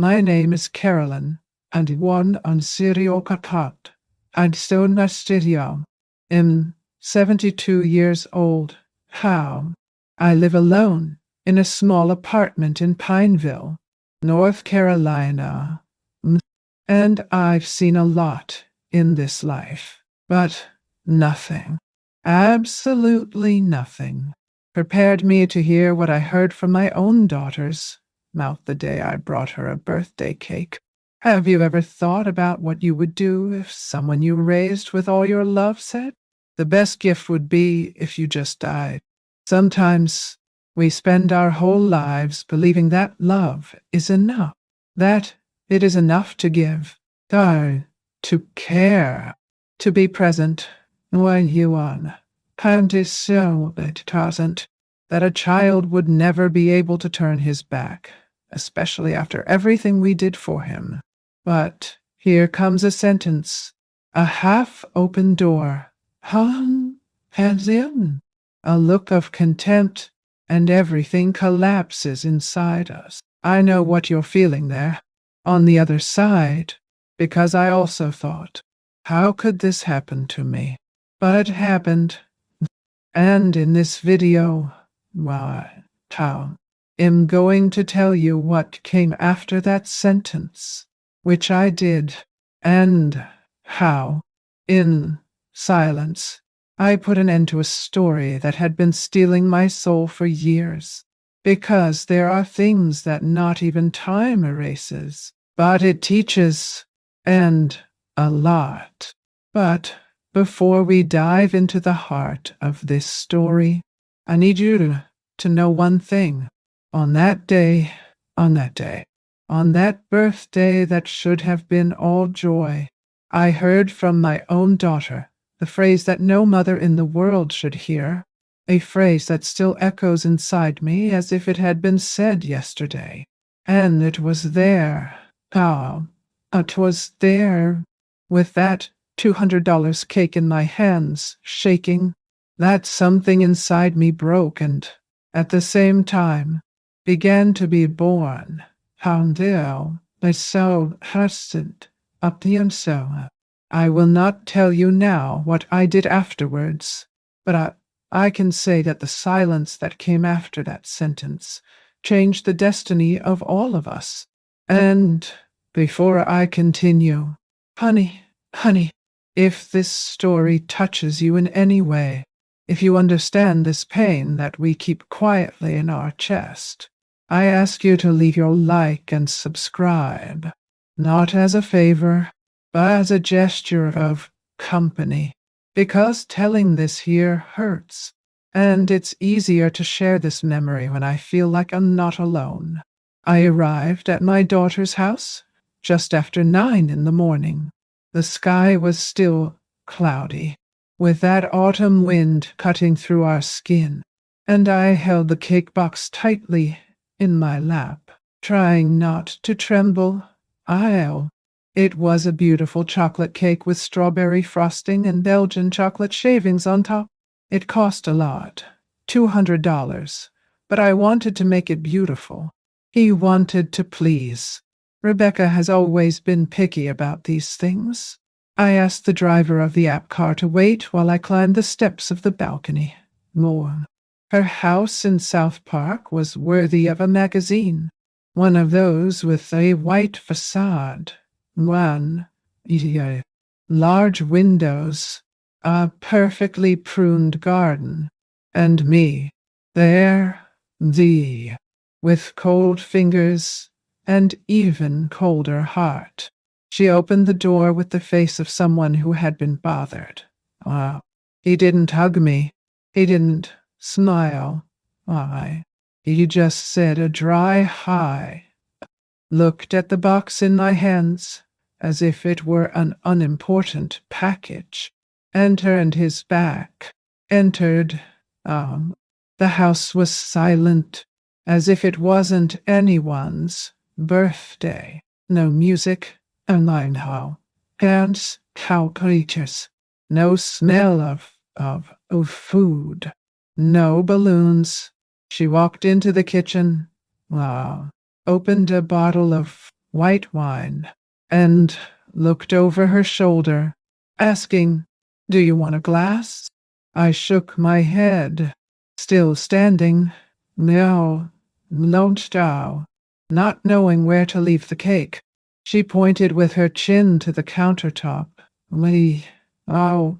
My name is Carolyn, and one on Sirio Kakat. And so Nastidio. I'm 72 years old. How? I live alone in a small apartment in Pineville, North Carolina. And I've seen a lot in this life, but nothing, absolutely nothing, prepared me to hear what I heard from my own daughter's mouth the day I brought her a birthday cake. Have you ever thought about what you would do if someone you raised with all your love said, the best gift would be if you just died? Sometimes we spend our whole lives believing that love is enough, that it is enough to give, to care, to be present when you are. And is so it doesn't, that a child would never be able to turn his back, especially after everything we did for him. But here comes a sentence, a half-open door, heads in, a look of contempt, and everything collapses inside us. I know what you're feeling there, on the other side, because I also thought, how could this happen to me? But it happened. And in this video, I'm going to tell you what came after that sentence, which I did, and how, in silence, I put an end to a story that had been stealing my soul for years. Because there are things that not even time erases, but it teaches, and a lot. But before we dive into the heart of this story, I need you to know one thing. On that birthday that should have been all joy, I heard from my own daughter the phrase that no mother in the world should hear, a phrase that still echoes inside me as if it had been said yesterday. And it was there. It was there, with that $200 cake in my hands, shaking, that something inside me broke and, at the same time, began to be born. Houndel, I so hastened up the so. I will not tell you now what I did afterwards, but I can say that the silence that came after that sentence changed the destiny of all of us. And before I continue, honey, if this story touches you in any way, if you understand this pain that we keep quietly in our chest, I ask you to leave your like and subscribe, not as a favor, but as a gesture of company, because telling this here hurts, and it's easier to share this memory when I feel like I'm not alone. I arrived at my daughter's house just after 9 in the morning. The sky was still cloudy, with that autumn wind cutting through our skin, and I held the cake box tightly in my lap, trying not to tremble. It was a beautiful chocolate cake with strawberry frosting and Belgian chocolate shavings on top. It cost a lot, $200, but I wanted to make it beautiful. He wanted to please. Rebecca has always been picky about these things. I asked the driver of the app car to wait while I climbed the steps of the balcony. Her house in South Park was worthy of a magazine, one of those with a white facade, large windows, a perfectly pruned garden, and me, there, with cold fingers and even colder heart. She opened the door with the face of someone who had been bothered. He didn't hug me. He didn't smile. He just said a dry hi, looked at the box in my hands as if it were an unimportant package, and turned his back. Entered. The house was silent, as if it wasn't anyone's birthday. No music, hands, cow creatures. No smell of food. No balloons. She walked into the kitchen, opened a bottle of white wine, and looked over her shoulder, asking, "Do you want a glass?" I shook my head, still standing. "No, no, ciao," not knowing where to leave the cake. She pointed with her chin to the countertop. Oh,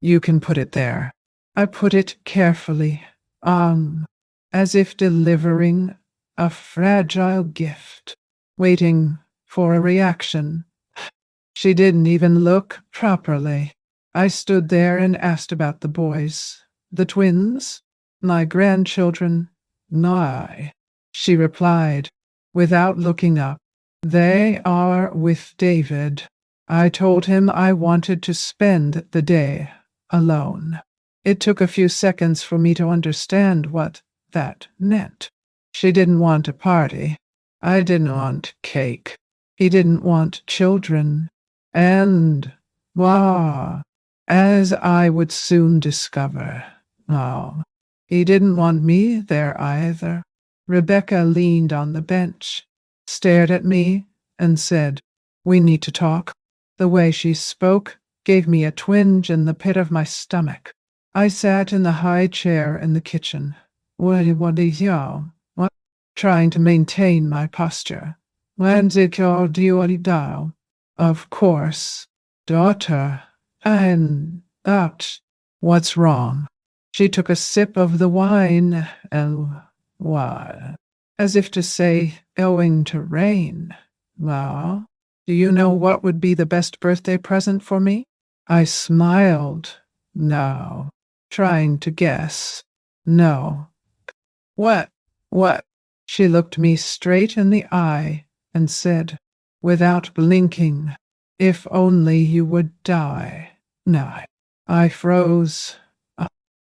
you can put it there." I put it carefully, as if delivering a fragile gift, waiting for a reaction. She didn't even look properly. I stood there and asked about the boys. "The twins? My grandchildren?" "No," she replied, without looking up. "They are with David." I told him I wanted to spend the day alone. It took a few seconds for me to understand what that meant. She didn't want a party. I didn't want cake. He didn't want children. And, as I would soon discover, oh, he didn't want me there either. Rebecca leaned on the bench, stared at me, and said, "We need to talk." The way she spoke gave me a twinge in the pit of my stomach. I sat in the high chair in the kitchen. What is y'all? What? Trying to maintain my posture. When's it called you? Of course, daughter. And that. What's wrong? She took a sip of the wine and what? As if to say, owing to rain. Well, do you know what would be the best birthday present for me? I smiled. No. Trying to guess. No. What? What? She looked me straight in the eye and said, without blinking, "If only you would die." No. I froze.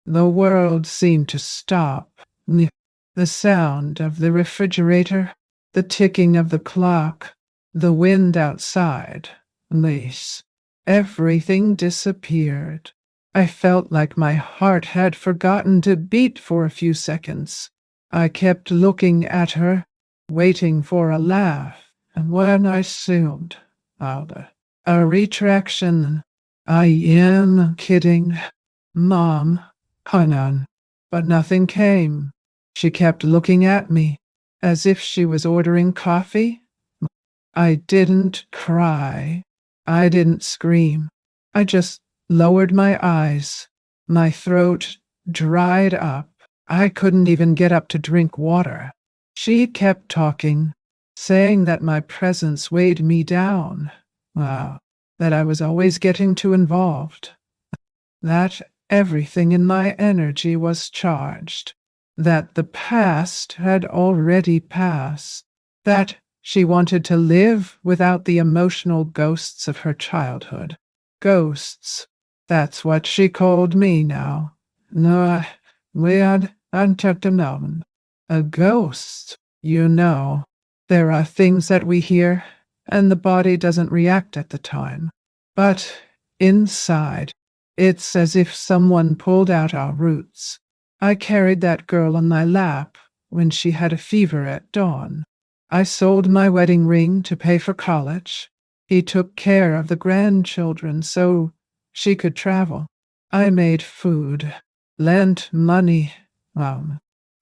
The world seemed to stop. The sound of the refrigerator, the ticking of the clock, the wind outside, lace. Everything disappeared. I felt like my heart had forgotten to beat for a few seconds. I kept looking at her, waiting for a laugh, and when I assumed a retraction, "I am kidding, Mom, Hanan," but nothing came. She kept looking at me, as if she was ordering coffee. I didn't cry. I didn't scream. I just lowered my eyes. My throat dried up. I couldn't even get up to drink water. She kept talking, saying that my presence weighed me down. That I was always getting too involved. That everything in my energy was charged. That the past had already passed. That she wanted to live without the emotional ghosts of her childhood. Ghosts. That's what she called me now. No, we had known. A ghost, you know. There are things that we hear, and the body doesn't react at the time. But inside, it's as if someone pulled out our roots. I carried that girl on my lap when she had a fever at dawn. I sold my wedding ring to pay for college. He took care of the grandchildren so she could travel. I made food, lent money,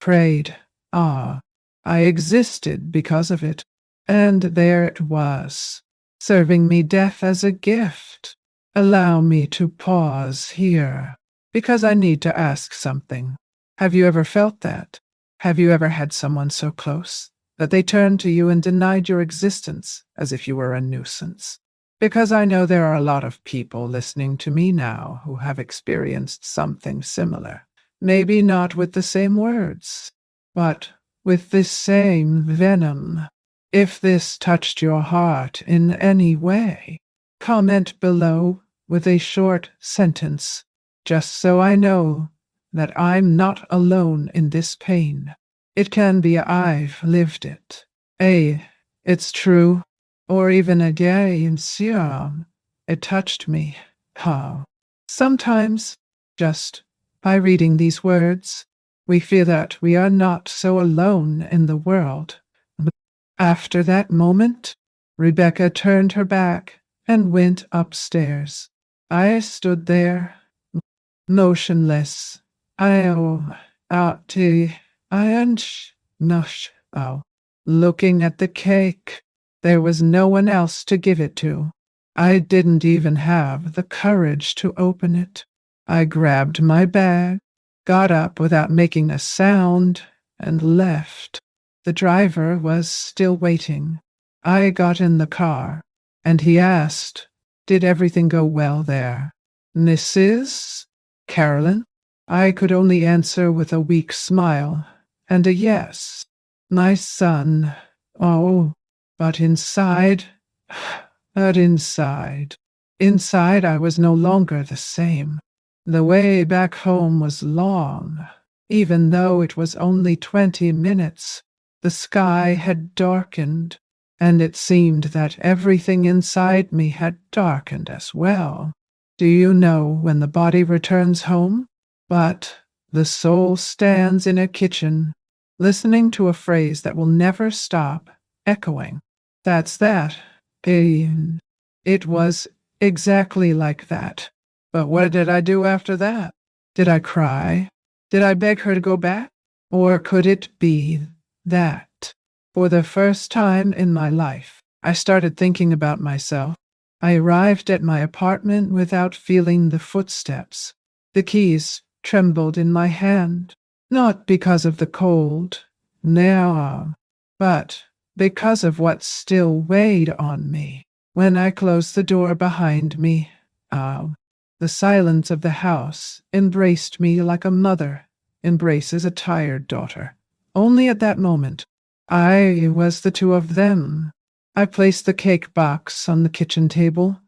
prayed. I existed because of it. And there it was, serving me death as a gift. Allow me to pause here, because I need to ask something. Have you ever felt that? Have you ever had someone so close that they turned to you and denied your existence as if you were a nuisance? Because I know there are a lot of people listening to me now who have experienced something similar. Maybe not with the same words, but with this same venom. If this touched your heart in any way, comment below with a short sentence, just so I know that I'm not alone in this pain. It can be I've lived it. It's true. Or even a day in Siam. It touched me. How? Sometimes, just by reading these words, we feel that we are not so alone in the world. After that moment, Rebecca turned her back and went upstairs. I stood there, motionless. I unch, nush, oh, looking at the cake. There was no one else to give it to. I didn't even have the courage to open it. I grabbed my bag, got up without making a sound, and left. The driver was still waiting. I got in the car, and he asked, "Did everything go well there, Mrs. Carolyn?" I could only answer with a weak smile and a yes. My son. Oh, but inside, but inside I was no longer the same. The way back home was long, even though it was only 20 minutes. The sky had darkened, and it seemed that everything inside me had darkened as well. Do you know when the body returns home? But the soul stands in a kitchen, listening to a phrase that will never stop echoing. That's that. It was exactly like that. But what did I do after that? Did I cry? Did I beg her to go back? Or could it be that, for the first time in my life, I started thinking about myself? I arrived at my apartment without feeling the footsteps. The keys trembled in my hand, not because of the cold, no, but because of what still weighed on me. When I closed the door behind me, the silence of the house embraced me like a mother embraces a tired daughter. Only at that moment, I was the two of them. I placed the cake box on the kitchen table,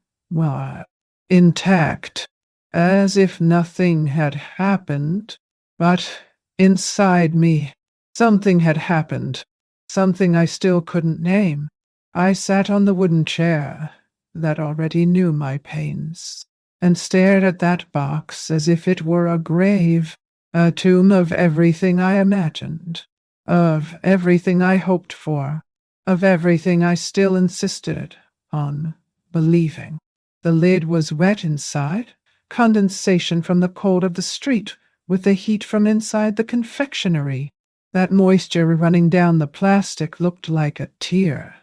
intact, as if nothing had happened. But inside me, something had happened, something I still couldn't name. I sat on the wooden chair that already knew my pains, and stared at that box as if it were a grave, a tomb of everything I imagined, of everything I hoped for, of everything I still insisted on believing. The lid was wet inside, condensation from the cold of the street with the heat from inside the confectionery. That moisture running down the plastic looked like a tear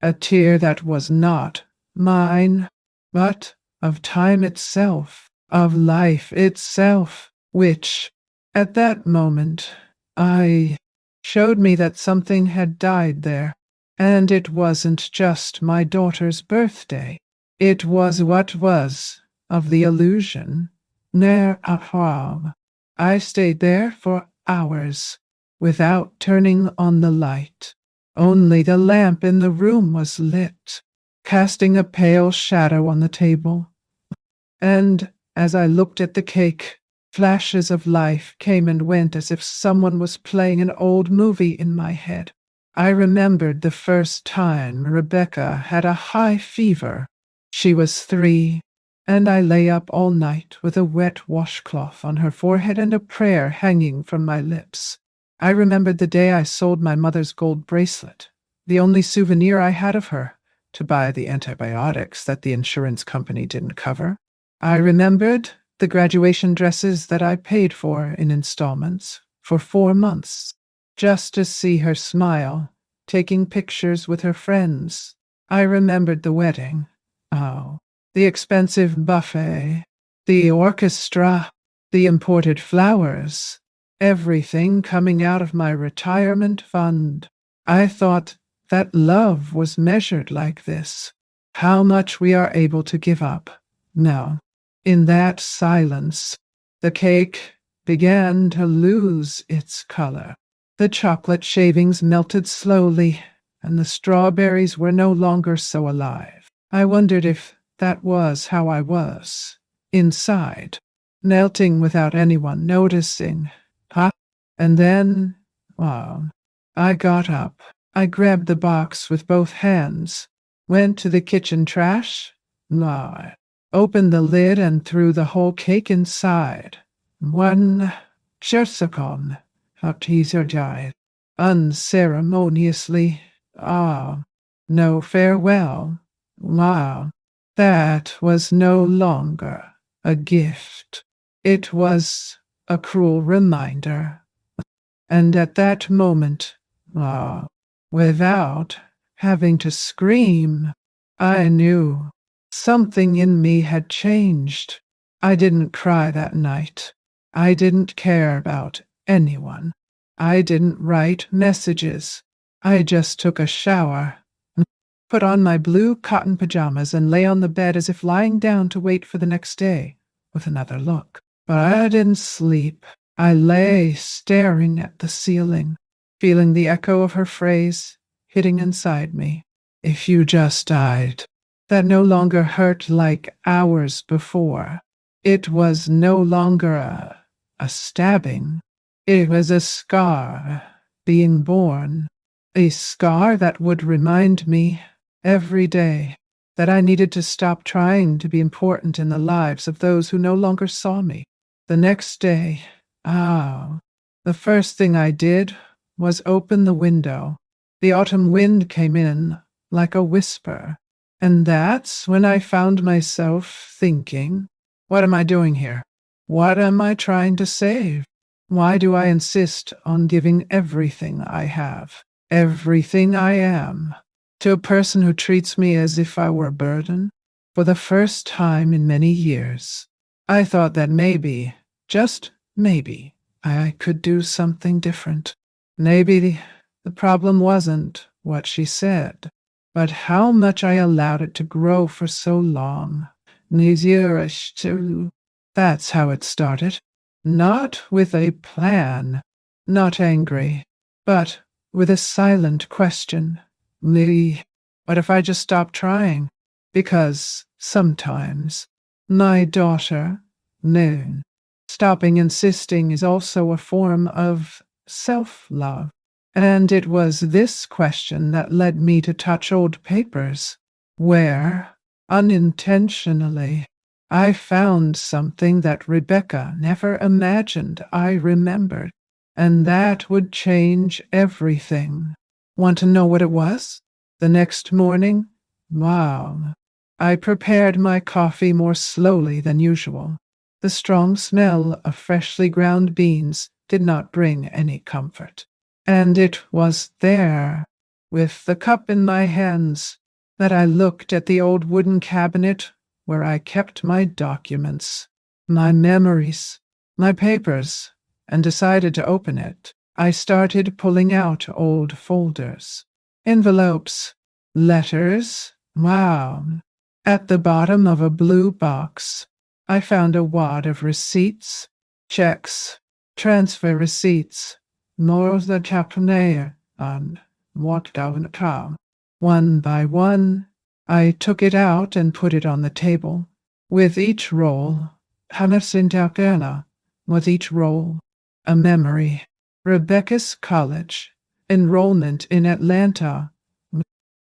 that was not mine, but of time itself, of life itself, which, at that moment, I showed me that something had died there, and it wasn't just my daughter's birthday. It was what was of the illusion. Ne'er a harm. I stayed there for hours, without turning on the light. Only the lamp in the room was lit, casting a pale shadow on the table. And as I looked at the cake, flashes of life came and went as if someone was playing an old movie in my head. I remembered the first time Rebecca had a high fever. She was 3, and I lay up all night with a wet washcloth on her forehead and a prayer hanging from my lips. I remembered the day I sold my mother's gold bracelet, the only souvenir I had of her, to buy the antibiotics that the insurance company didn't cover. I remembered the graduation dresses that I paid for in installments for 4 months, just to see her smile, taking pictures with her friends. I remembered the wedding. Oh, the expensive buffet, the orchestra, the imported flowers, everything coming out of my retirement fund. I thought that love was measured like this, how much we are able to give up. No. In that silence, the cake began to lose its color. The chocolate shavings melted slowly, and the strawberries were no longer so alive. I wondered if that was how I was, inside, melting without anyone noticing. And then, I got up. I grabbed the box with both hands, went to the kitchen trash, opened the lid and threw the whole cake inside. One chersakon, died unceremoniously, Ah, no farewell. Wow. That was no longer a gift. It was a cruel reminder. And at that moment, ah, without having to scream, I knew something in me had changed. I didn't cry that night. I didn't care about anyone. I didn't write messages. I just took a shower, put on my blue cotton pajamas, and lay on the bed as if lying down to wait for the next day with another look. But I didn't sleep. I lay staring at the ceiling, feeling the echo of her phrase hitting inside me. If you just died. That no longer hurt like hours before. It was no longer a stabbing. It was a scar being born. A scar that would remind me every day that I needed to stop trying to be important in the lives of those who no longer saw me. The next day, the first thing I did was open the window. The autumn wind came in like a whisper, and that's when I found myself thinking, what am I doing here? What am I trying to save? Why do I insist on giving everything I have, everything I am, to a person who treats me as if I were a burden? For the first time in many years, I thought that maybe, just maybe, I could do something different. Maybe the problem wasn't what she said, but how much I allowed it to grow for so long. That's how it started. Not with a plan, not angry, but with a silent question. Lee, what if I just stop trying? Because sometimes my daughter, Noon, stopping insisting is also a form of self-love. And it was this question that led me to touch old papers, where, unintentionally, I found something that Rebecca never imagined I remembered, and that would change everything. Want to know what it was? The next morning, wow, I prepared my coffee more slowly than usual. The strong smell of freshly ground beans did not bring any comfort. And it was there, with the cup in my hands, that I looked at the old wooden cabinet where I kept my documents, my memories, my papers, and decided to open it. I started pulling out old folders, envelopes, letters. Wow. At the bottom of a blue box, I found a wad of receipts, checks, transfer receipts, more the Japanese, and walked down the car. One by one, I took it out and put it on the table. With each roll, with each roll, a memory. Rebecca's college, enrollment in Atlanta.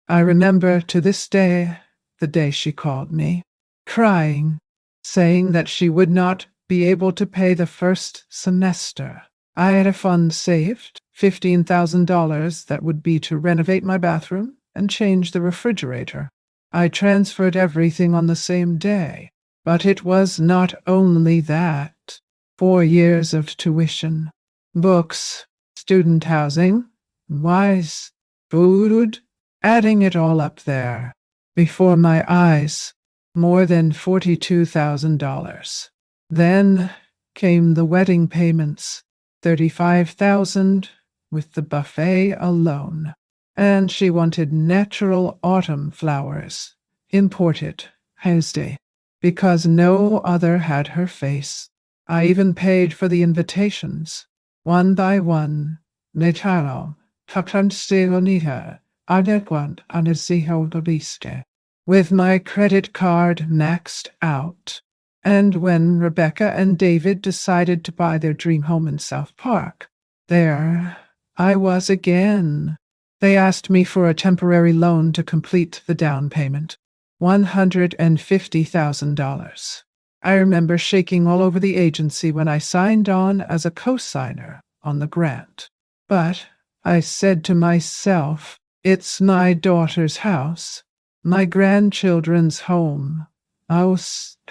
I remember to this day the day she called me, crying, saying that she would not be able to pay the first semester. I had a fund saved, $15,000 that would be to renovate my bathroom and change the refrigerator. I transferred everything on the same day, but it was not only that. 4 years of tuition, books, student housing, wise, food, adding it all up there, before my eyes, more than $42,000. Then came the wedding payments, $35,000 with the buffet alone. And she wanted natural autumn flowers, imported, Hasty, because no other had her face. I even paid for the invitations, one by one. Netaro, Tapansteonita, Adequant, Anasiho, with my credit card maxed out. And when Rebecca and David decided to buy their dream home in South Park, there I was again. They asked me for a temporary loan to complete the down payment, $150,000. I remember shaking all over the agency when I signed on as a co-signer on the grant. But I said to myself, It's my daughter's house, my grandchildren's home. Oh,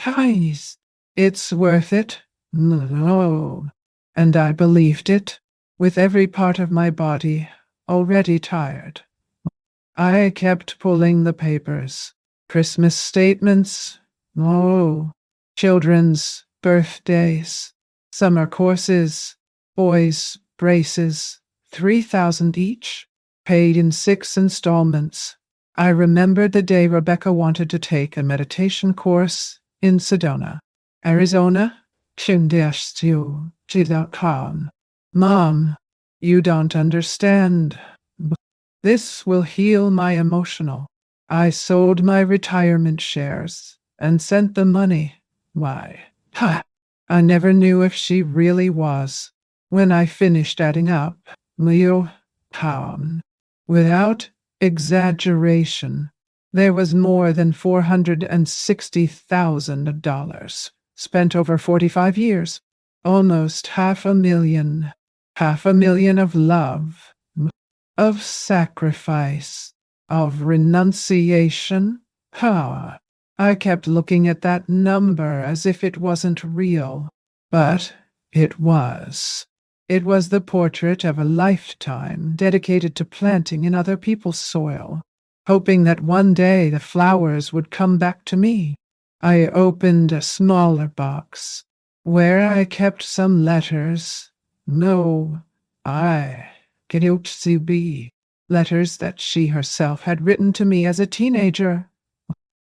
guys, it's worth it. No. And I believed it, with every part of my body already tired. I kept pulling the papers. Christmas statements. Oh, children's birthdays. Summer courses. Boys' braces. 3,000 each. Paid in 6 installments. I remembered the day Rebecca wanted to take a meditation course in Sedona, Arizona. Mom, you don't understand. This will heal my emotional. I sold my retirement shares and sent the money. Why? Ha! I never knew if she really was. When I finished adding up, Leo, pound, without exaggeration, there was more than $460,000 spent over 45 years. Almost half a million of love, of sacrifice, of renunciation. Ah, I kept looking at that number as if it wasn't real, but it was. It was the portrait of a lifetime dedicated to planting in other people's soil, hoping that one day the flowers would come back to me. I opened a smaller box, where I kept some letters. No, I be letters that she herself had written to me as a teenager,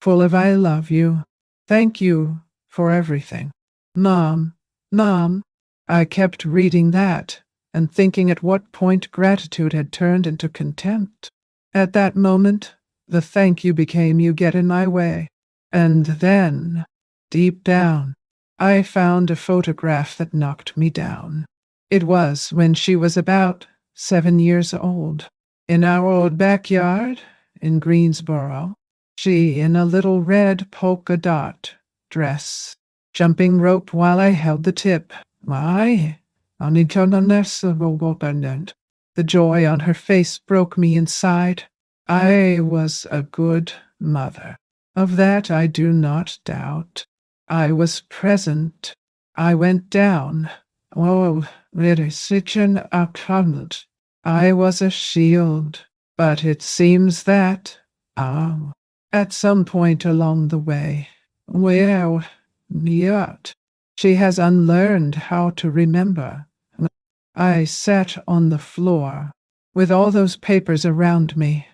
full of I love you, thank you for everything. Mom, Mom, I kept reading that and thinking at what point gratitude had turned into contempt. At that moment, the thank you became you get in my way. And then, deep down, I found a photograph that knocked me down. It was when she was about 7 years old. In our old backyard in Greensboro, she in a little red polka dot dress, jumping rope while I held the tip. Why? The joy on her face broke me inside. I was a good mother. Of that I do not doubt. I was present. I went down. Oh, it is such an account. I was a shield. But it seems that, at some point along the way, well, yet, she has unlearned how to remember. I sat on the floor, with all those papers around me,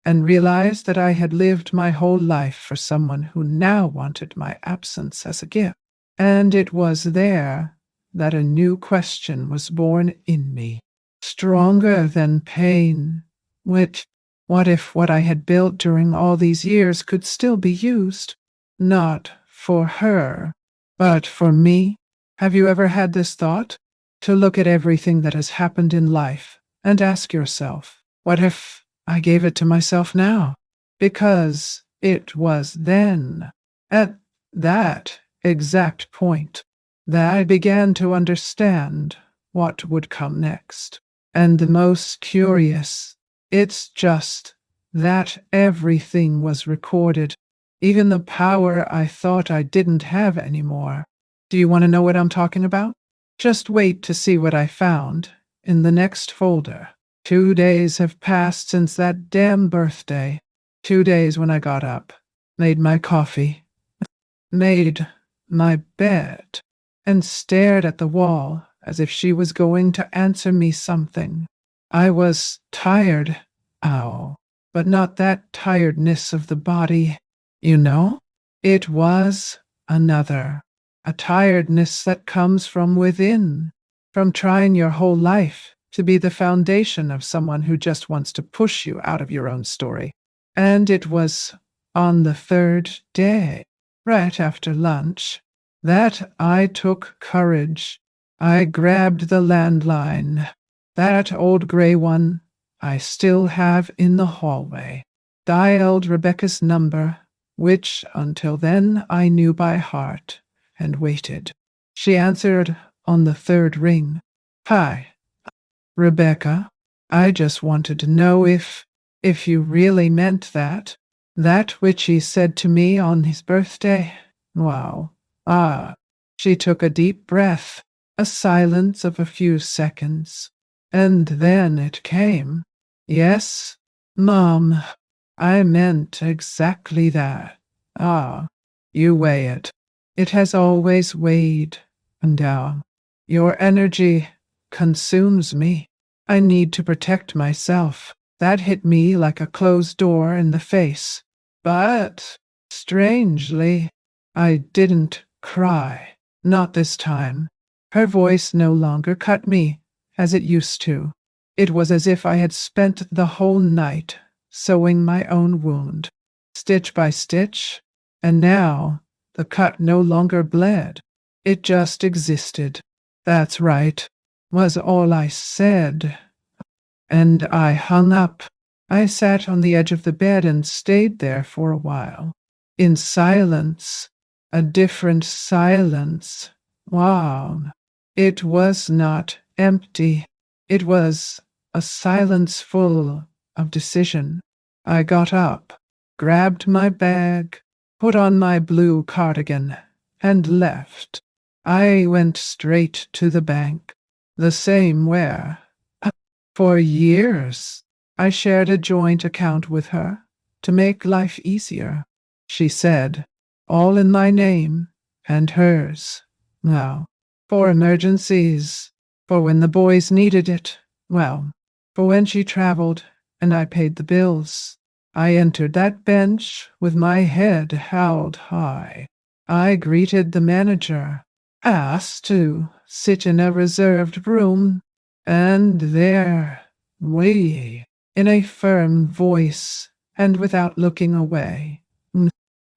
and realized that I had lived my whole life for someone who now wanted my absence as a gift. And it was there that a new question was born in me, stronger than pain. What if what I had built during all these years could still be used? Not for her, but for me? Have you ever had this thought? To look at everything that has happened in life and ask yourself, what if I gave it to myself now? Because it was then, at that exact point, that I began to understand what would come next. And the most curious, it's just that everything was recorded, even the power I thought I didn't have anymore. Do you want to know what I'm talking about? Just wait to see what I found in the next folder. 2 days have passed since that damn birthday. 2 days when I got up, made my coffee, made my bed, and stared at the wall as if she was going to answer me something. I was tired, but not that tiredness of the body. You know, it was a tiredness that comes from within, from trying your whole life to be the foundation of someone who just wants to push you out of your own story. And it was on the 3rd day, right after lunch, that I took courage. I grabbed the landline, that old gray one I still have in the hallway, dialed Rebecca's number, which until then I knew by heart, and waited. She answered on the 3rd ring. Hi, Rebecca. I just wanted to know if you really meant that. That which he said to me on his birthday. Wow. Ah. She took a deep breath, a silence of a few seconds. And then it came. Yes, Mom, I meant exactly that. Ah, you weigh it. It has always weighed. And your energy consumes me. I need to protect myself. That hit me like a closed door in the face. But, strangely, I didn't cry. Not this time. Her voice no longer cut me, as it used to. It was as if I had spent the whole night sewing my own wound, stitch by stitch, and now the cut no longer bled. It just existed. That's right, was all I said. And I hung up. I sat on the edge of the bed and stayed there for a while. In silence. A different silence. Wow. It was not empty. It was a silence full of decision. I got up, grabbed my bag, put on my blue cardigan, and left. I went straight to the bank, the same where, for years, I shared a joint account with her to make life easier. She said, all in my name and hers. Now, for emergencies, for when the boys needed it, well, for when she traveled and I paid the bills. I entered that bench with my head held high. I greeted the manager, asked to sit in a reserved room, and there, we, in a firm voice and without looking away,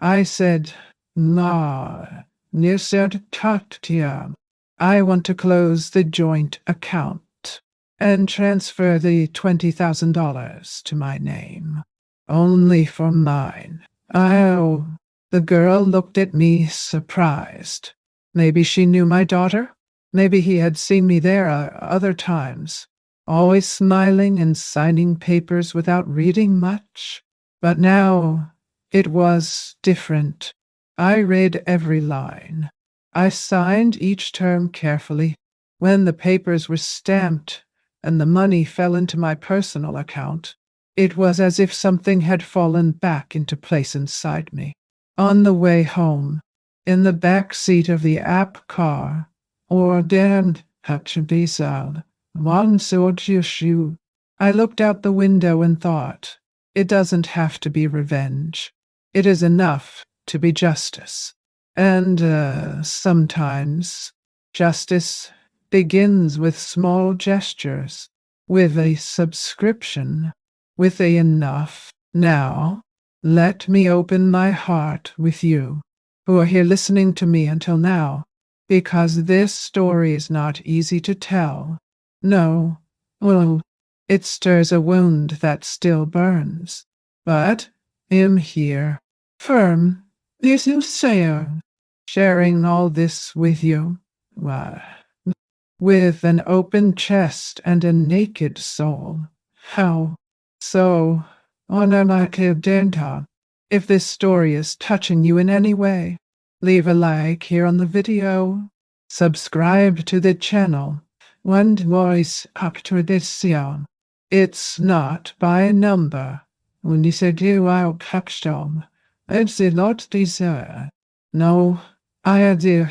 I said, "Ma, Nisert Taktia, I want to close the joint account and transfer the $20,000 to my name, only for mine." Oh, the girl looked at me surprised. Maybe she knew my daughter? Maybe he had seen me there other times, always smiling and signing papers without reading much. But now it was different. I read every line. I signed each term carefully. When the papers were stamped and the money fell into my personal account, it was as if something had fallen back into place inside me. On the way home, in the back seat of the app car, ordained Hachibisal, one shoe. I looked out the window and thought, it doesn't have to be revenge. It is enough to be justice. And sometimes justice begins with small gestures, with a subscription, with a enough. Now, let me open my heart with you, who are here listening to me until now, because this story is not easy to tell. No, well, it stirs a wound that still burns. But I'm here, firm, this is sincere, sharing all this with you. Why, with an open chest and a naked soul. How so? Denta. If this story is touching you in any way, leave a like here on the video, subscribe to the channel, and voice up to this year. It's not by number. When you say do I'll catch them, it's not desire. No, I do.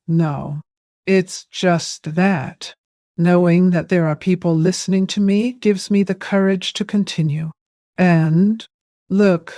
No. It's just that. Knowing that there are people listening to me gives me the courage to continue. And, look,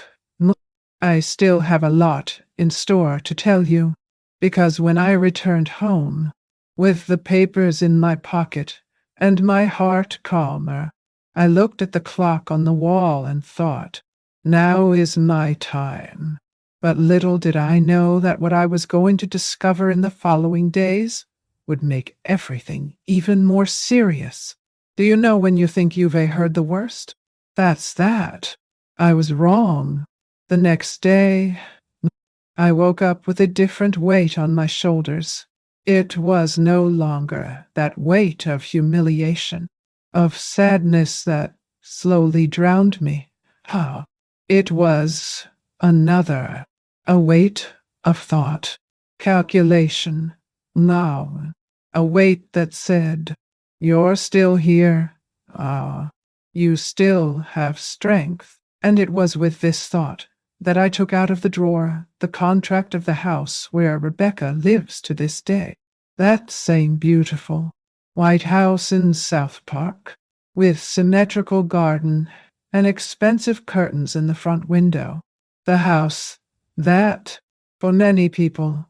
I still have a lot in store to tell you, because when I returned home, with the papers in my pocket and my heart calmer, I looked at the clock on the wall and thought, now is my time. But little did I know that what I was going to discover in the following days would make everything even more serious. Do you know when you think you've heard the worst? That's that. I was wrong. The next day, I woke up with a different weight on my shoulders. It was no longer that weight of humiliation. of sadness that slowly drowned me. Ah, it was another, a weight of thought, calculation, now, a weight that said, "You're still here. Ah, you still have strength." And it was with this thought that I took out of the drawer the contract of the house where Rebecca lives to this day. That same beautiful white house in South Park, with symmetrical garden and expensive curtains in the front window. The house that, for many people,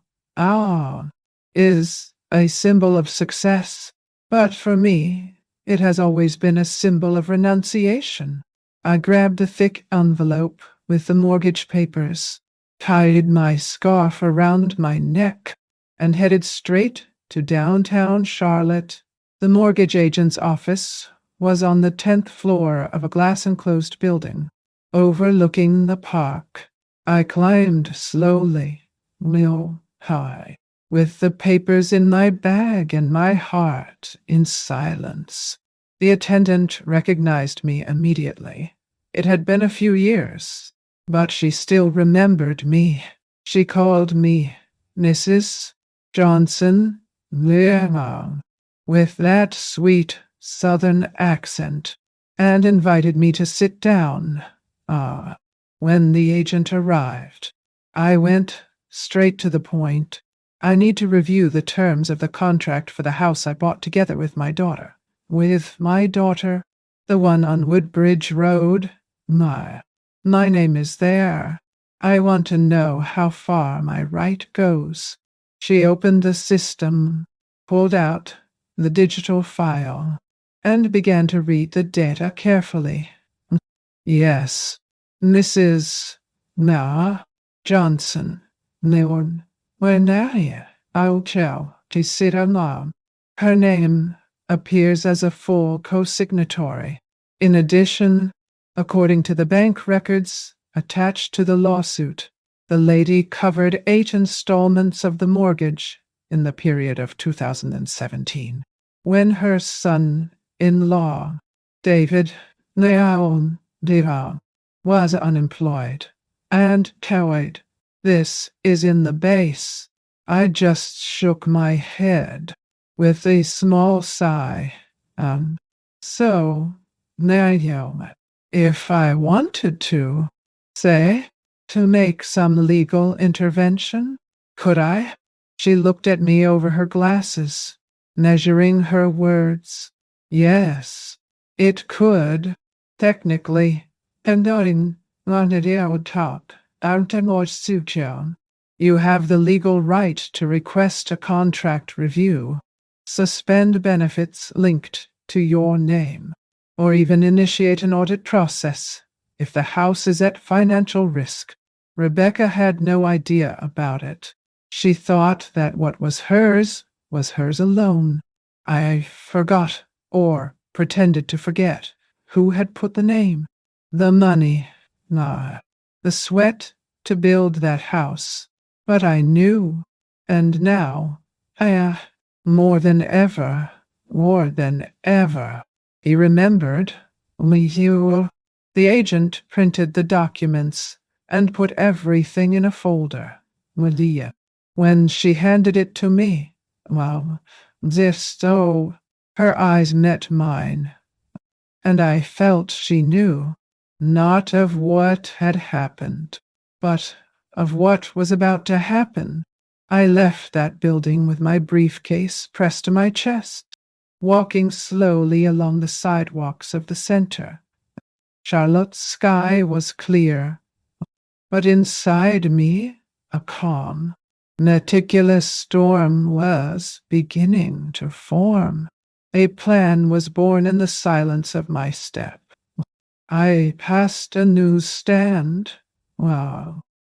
is a symbol of success, but for me, it has always been a symbol of renunciation. I grabbed a thick envelope with the mortgage papers, tied my scarf around my neck, and headed straight to downtown Charlotte. The mortgage agent's office was on the 10th floor of a glass-enclosed building, overlooking the park. I climbed slowly, real high, with the papers in my bag and my heart in silence. The attendant recognized me immediately. It had been a few years, but she still remembered me. She called me Mrs. Johnson Learmonth, with that sweet Southern accent, and invited me to sit down. When the agent arrived, I went straight to the point. "I need to review the terms of the contract for the house I bought together with my daughter." With my daughter, the one on Woodbridge Road? My name is there. I want to know how far my right goes. She opened the system, pulled out the digital file, and began to read the data carefully. Yes, Mrs. Johnson, Leon, when I'll tell, she said aloud. Her name appears as a full co-signatory. In addition, according to the bank records attached to the lawsuit, the lady covered 8 installments of the mortgage in the period of 2017, when her son-in-law, David Leon Deval, was unemployed and carried. This is in the base. I just shook my head with a small sigh. So, now, if I wanted to, say, to make some legal intervention, could I? She looked at me over her glasses, measuring her words. Yes, it could, technically, and during talk, you have the legal right to request a contract review, suspend benefits linked to your name, or even initiate an audit process if the house is at financial risk. Rebecca had no idea about it. She thought that what was hers alone. I forgot, or pretended to forget, who had put the name, the money, the sweat to build that house. But I knew, and now, more than ever, he remembered. The agent printed the documents and put everything in a folder. When she handed it to me, her eyes met mine, and I felt she knew, not of what had happened, but of what was about to happen. I left that building with my briefcase pressed to my chest, walking slowly along the sidewalks of the center. Charlotte's sky was clear, but inside me, a calm, meticulous storm was beginning to form. A plan was born in the silence of my step. I passed a newsstand.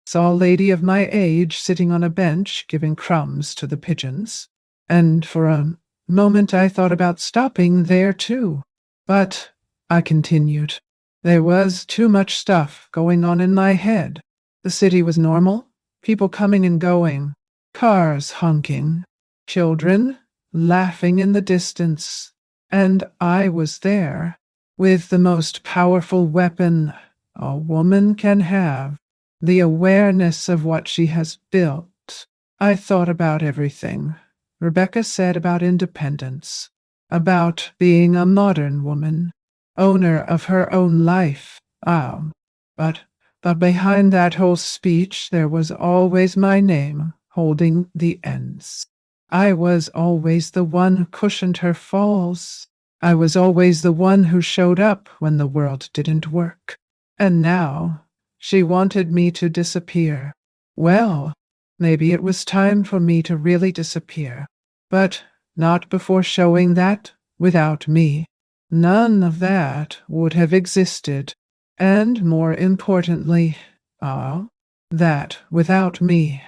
Saw a lady of my age sitting on a bench giving crumbs to the pigeons, and for a moment I thought about stopping there too. But I continued. There was too much stuff going on in my head. The city was normal, people coming and going, cars honking, children laughing in the distance. And I was there, with the most powerful weapon a woman can have, the awareness of what she has built. I thought about everything Rebecca said about independence, about being a modern woman, owner of her own life. But but behind that whole speech there was always my name holding the ends. I was always the one who cushioned her falls. I was always the one who showed up when the world didn't work. And now she wanted me to disappear. Well, maybe it was time for me to really disappear. But not before showing that, without me, none of that would have existed. And more importantly, that without me,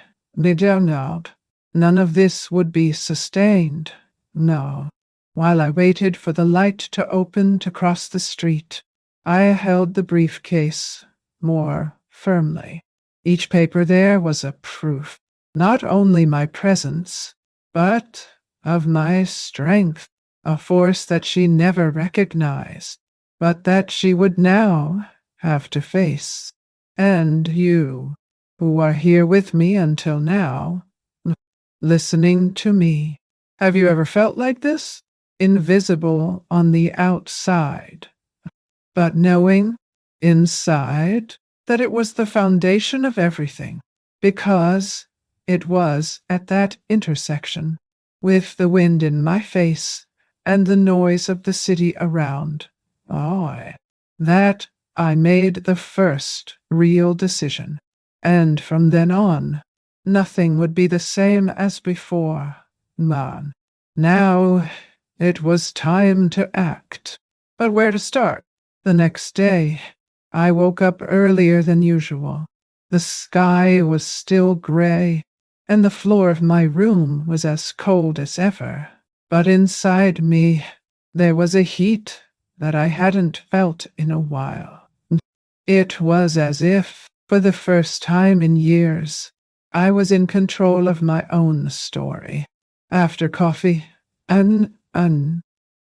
none of this would be sustained. No. While I waited for the light to open to cross the street, I held the briefcase more firmly. Each paper there was a proof, not only my presence, but of my strength, a force that she never recognized, but that she would now have to face. And you, who are here with me until now, listening to me, have you ever felt like this? Invisible on the outside, but knowing inside that it was the foundation of everything, because it was at that intersection, with the wind in my face and the noise of the city around, that I made the first real decision. And from then on, nothing would be the same as before. Man, now it was time to act. But where to start? The next day, I woke up earlier than usual. The sky was still gray, and the floor of my room was as cold as ever. But inside me, there was a heat that I hadn't felt in a while. It was as if, for the first time in years, I was in control of my own story. After coffee, I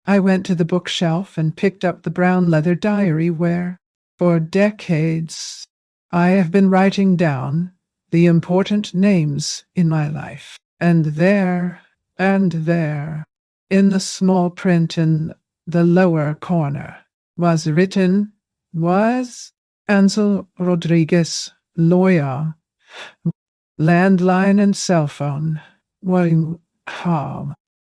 went to the bookshelf and picked up the brown leather diary where, for decades, I have been writing down the important names in my life. And there, in the small print in the lower corner, was written, was Ansel Rodriguez, lawyer, landline and cell phone.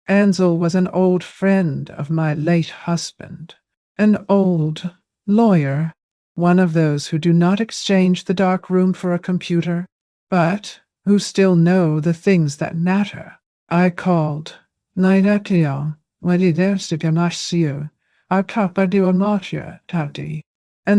Ansel was an old friend of my late husband, an old lawyer, one of those who do not exchange the dark room for a computer, but who still know the things that matter. I called. And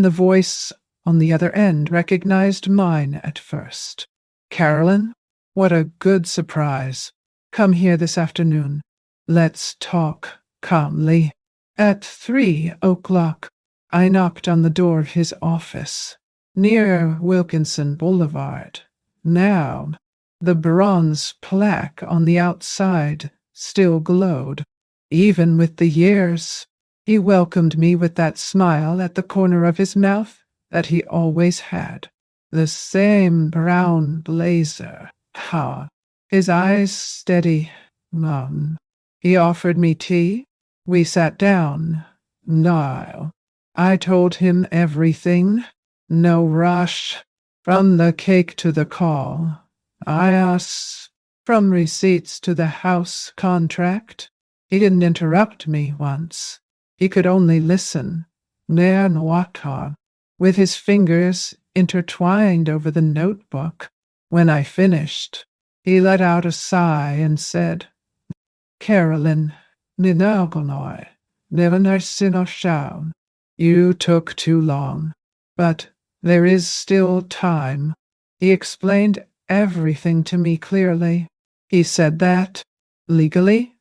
the voice on the other end recognized mine at first. Carolyn, what a good surprise. Come here this afternoon. Let's talk calmly. At 3 o'clock, I knocked on the door of his office, near Wilkinson Boulevard. Now, the bronze plaque on the outside still glowed. Even with the years, he welcomed me with that smile at the corner of his mouth that he always had. The same brown blazer. His eyes steady. He offered me tea. We sat down. No. I told him everything. No rush. From the cake to the call. I asked. From receipts to the house contract. He didn't interrupt me once. He could only listen. With his fingers intertwined over the notebook. When I finished, he let out a sigh and said, Carolyn, you took too long, but there is still time. He explained everything to me clearly. He said that, legally,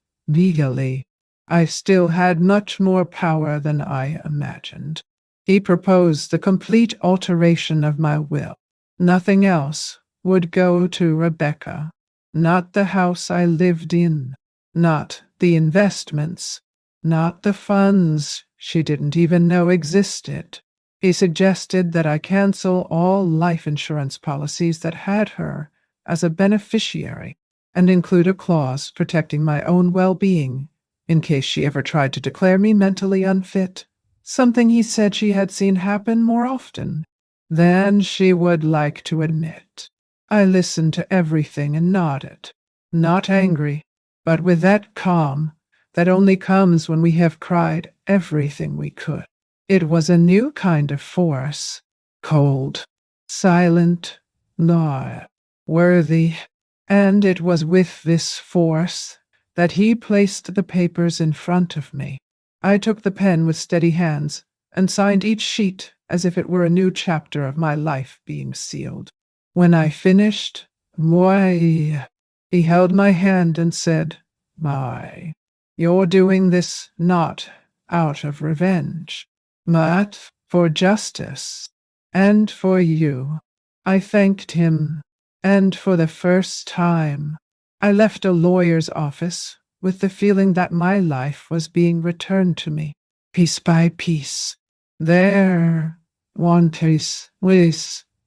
I still had much more power than I imagined. He proposed the complete alteration of my will. Nothing else would go to Rebecca. Not the house I lived in. Not the investments. not the funds she didn't even know existed. He suggested that I cancel all life insurance policies that had her as a beneficiary and include a clause protecting my own well-being in case she ever tried to declare me mentally unfit, something he said she had seen happen more often than she would like to admit. I listened to everything and nodded, not angry, but with that calm that only comes when we have cried everything we could. It was a new kind of force, cold, silent, worthy, and it was with this force that he placed the papers in front of me. I took the pen with steady hands and signed each sheet as if it were a new chapter of my life being sealed. When I finished, he held my hand and said, "My, you're doing this not out of revenge, but for justice and for you." I thanked him, and for the first time, I left a lawyer's office with the feeling that my life was being returned to me, piece by piece. There, one piece,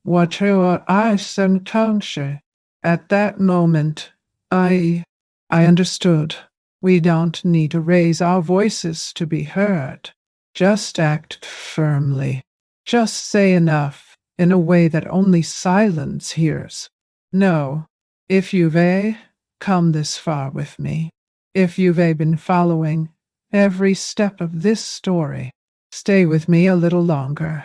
what your eyes and tongue. At that moment, I understood. We don't need to raise our voices to be heard. Just act firmly. Just say enough in a way that only silence hears. No, if you've come this far with me, if you've been following every step of this story, stay with me a little longer.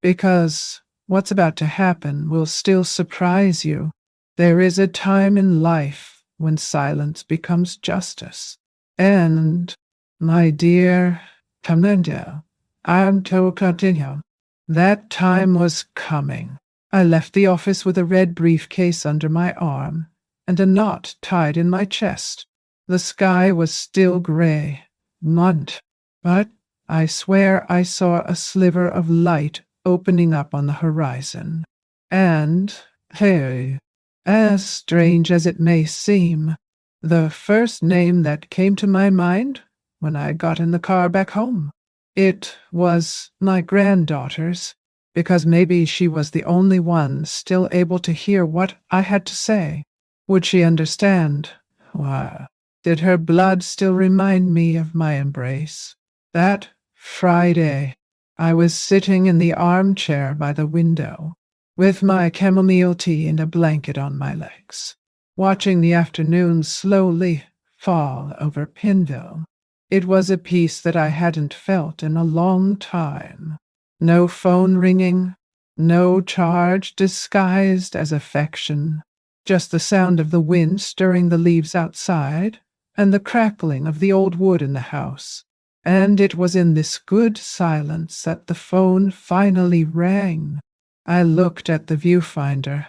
Because what's about to happen will still surprise you. There is a time in life when silence becomes justice. And, my dear Commander, I'm to continue. That time was coming. I left the office with a red briefcase under my arm and a knot tied in my chest. The sky was still gray, mud, but I swear I saw a sliver of light opening up on the horizon. And, hey, as strange as it may seem, the first name that came to my mind when I got in the car back home, it was my granddaughter's, because maybe she was the only one still able to hear what I had to say. Would she understand? Why, did her blood still remind me of my embrace? That Friday, I was sitting in the armchair by the window, with my chamomile tea and a blanket on my legs, watching the afternoon slowly fall over Pinville. It was a peace that I hadn't felt in a long time. No phone ringing, no charge disguised as affection, just the sound of the wind stirring the leaves outside and the crackling of the old wood in the house. And it was in this good silence that the phone finally rang. I looked at the viewfinder.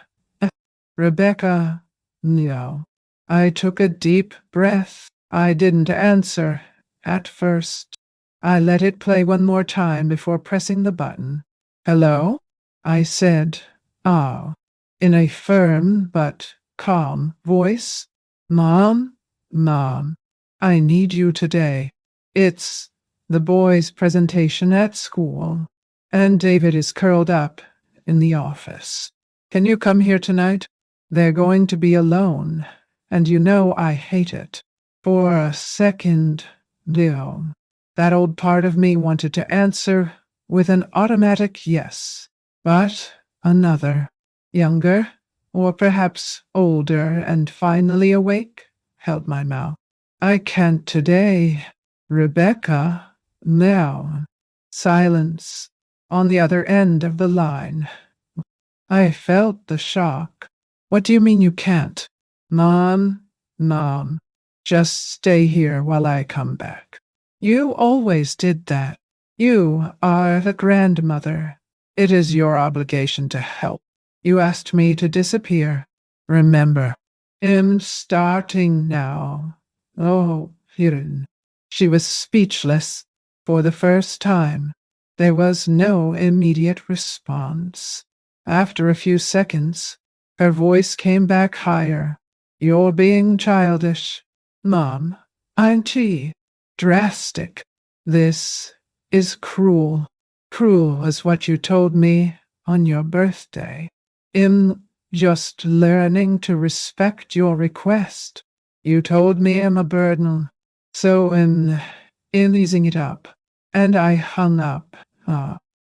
Rebecca, no. I took a deep breath. I didn't answer at first. I let it play one more time before pressing the button. "Hello?" I said, "Oh," in a firm but calm voice. Mom, I need you today. It's the boys' presentation at school, and David is curled up in the office. Can you come here tonight? They're going to be alone, and you know I hate it." For a second, that old part of me wanted to answer with an automatic yes, but another, younger, or perhaps older and finally awake, held my mouth. "I can't today, Rebecca." Now, silence on the other end of the line. I felt the shock. "What do you mean you can't?" Mom, just stay here while I come back. You always did that. You are the grandmother. It is your obligation to help. You asked me to disappear. Remember, I'm starting now." Oh, Hirin. She was speechless. For the first time, there was no immediate response. After a few seconds, her voice came back higher. "You're being childish. Mom, aren't she?" drastic. This is cruel. Cruel is what you told me on your birthday. I'm just learning to respect your request. You told me I'm a burden, so in easing it up. And I hung up.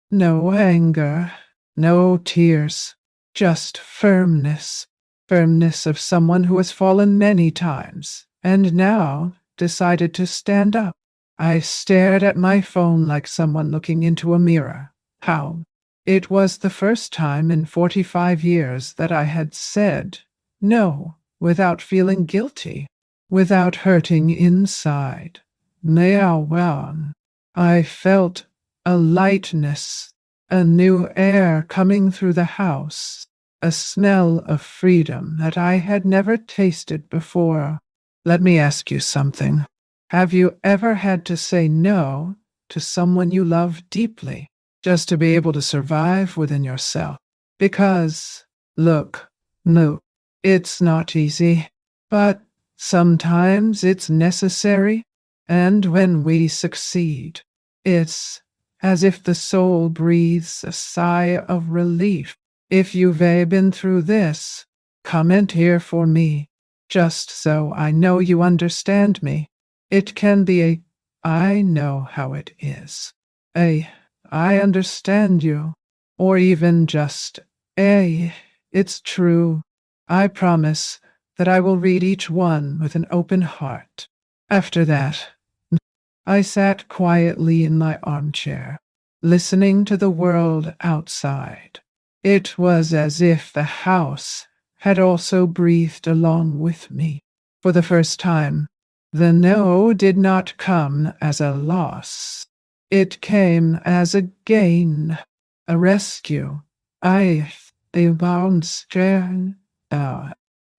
No anger, no tears, just firmness. Firmness of someone who has fallen many times, and now decided to stand up. I stared at my phone like someone looking into a mirror. How? It was the first time in 45 years that I had said no without feeling guilty, without hurting inside. Well, I felt a lightness, a new air coming through the house, a smell of freedom that I had never tasted before. Let me ask you something. Have you ever had to say no to someone you love deeply just to be able to survive within yourself? Because, look, no, it's not easy, but sometimes it's necessary, and when we succeed, it's as if the soul breathes a sigh of relief. If you've been through this, comment here for me, just so I know you understand me. It can be a, I know how it is, a, I understand you, or even just a, it's true. I promise that I will read each one with an open heart. After that, I sat quietly in my armchair, listening to the world outside. It was as if the house had also breathed along with me. For the first time, the no did not come as a loss. It came as a gain, a rescue. A bounce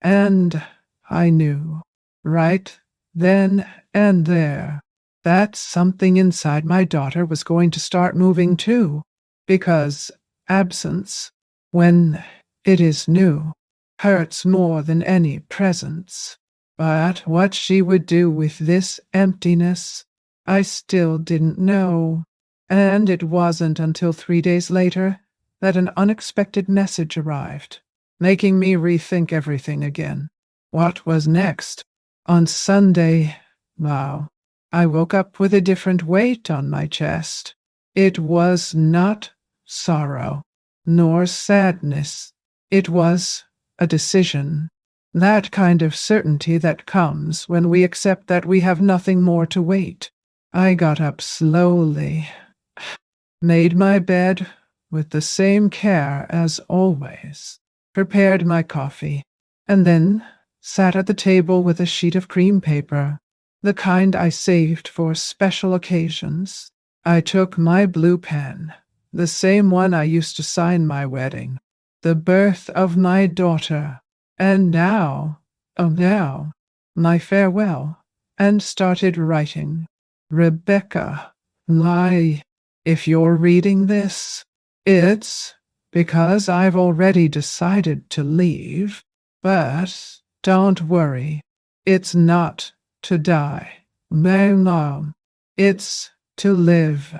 and I knew, right then and there, that something inside my daughter was going to start moving too, because absence, when it is new, hurts more than any presence. But what she would do with this emptiness, I still didn't know. And it wasn't until 3 days later that an unexpected message arrived, making me rethink everything again. What was next? On Sunday, wow, I woke up with a different weight on my chest. It was not sorrow, nor sadness. It was a decision. That kind of certainty that comes when we accept that we have nothing more to wait. I got up slowly, made my bed with the same care as always, prepared my coffee, and then sat at the table with a sheet of cream paper, the kind I saved for special occasions. I took my blue pen, the same one I used to sign my wedding, the birth of my daughter, and now, oh now, my farewell, and started writing. Rebecca, lie. If you're reading this, it's because I've already decided to leave. But don't worry, it's not to die. No, it's to live.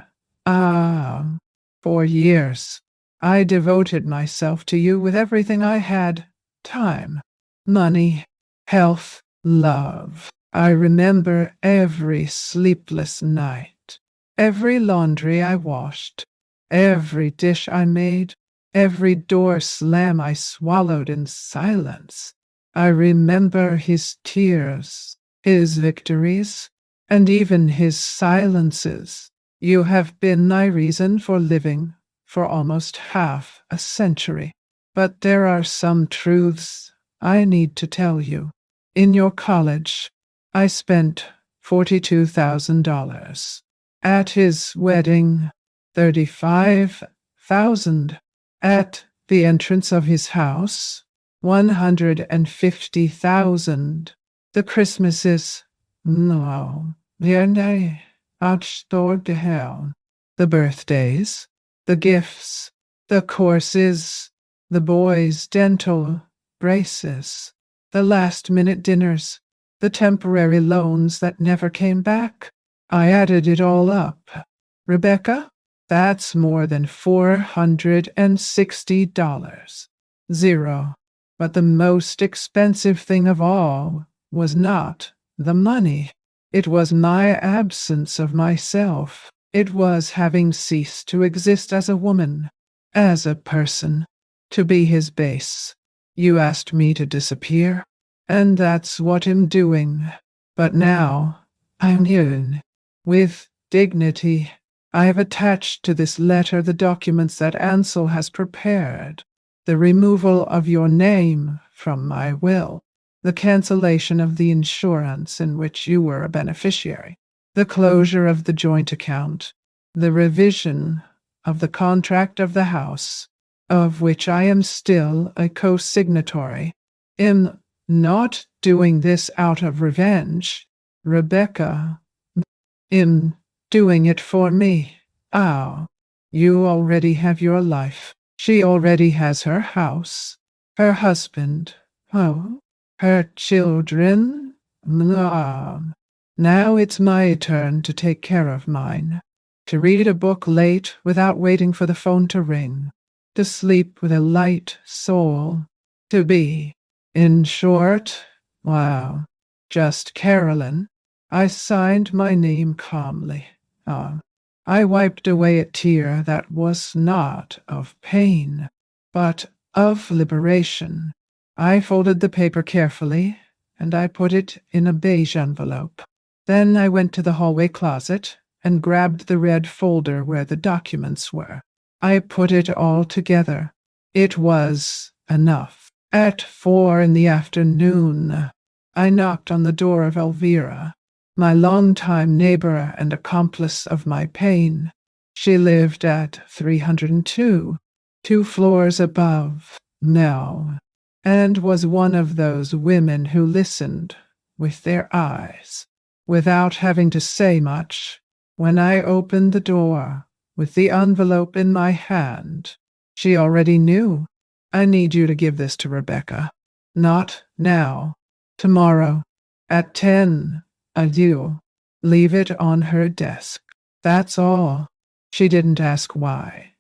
For years, I devoted myself to you with everything I had: time, money, health, love. I remember every sleepless night, every laundry I washed, every dish I made, every door slam I swallowed in silence. I remember his tears, his victories, and even his silences. You have been my reason for living for almost half a century. But there are some truths I need to tell you. In your college, I spent $42,000. At his wedding, $35,000. At the entrance of his house, $150,000. The Christmases, no, they're outstored to hell. The birthdays, the gifts, the courses, the boys' dental braces, the last-minute dinners, the temporary loans that never came back. I added it all up. Rebecca, that's more than $460. Zero. But the most expensive thing of all was not the money. It was my absence of myself. It was having ceased to exist as a woman, as a person, to be his base. You asked me to disappear, and that's what I'm doing. But now I'm here, with dignity. I have attached to this letter the documents that Ansel has prepared. The removal of your name from my will, the cancellation of the insurance in which you were a beneficiary, the closure of the joint account, the revision of the contract of the house, of which I am still a co-signatory. In not doing this out of revenge, Rebecca, in doing it for me. Oh, you already have your life. She already has her house, her husband, oh, her children. Ah, now it's my turn to take care of mine, to read a book late without waiting for the phone to ring, to sleep with a light soul, to be, in short, wow, just Carolyn. I signed my name calmly. I wiped away a tear that was not of pain, but of liberation. I folded the paper carefully, and I put it in a beige envelope. Then I went to the hallway closet and grabbed the red folder where the documents were. I put it all together. It was enough. At 4 in the afternoon, I knocked on the door of Elvira, my longtime neighbor and accomplice of my pain. She lived at 302, 2 floors above, now, and was one of those women who listened with their eyes, without having to say much. When I opened the door, with the envelope in my hand, she already knew. I need you to give this to Rebecca. Not now. Tomorrow. At 10. Adieu. Leave it on her desk. That's all. She didn't ask why.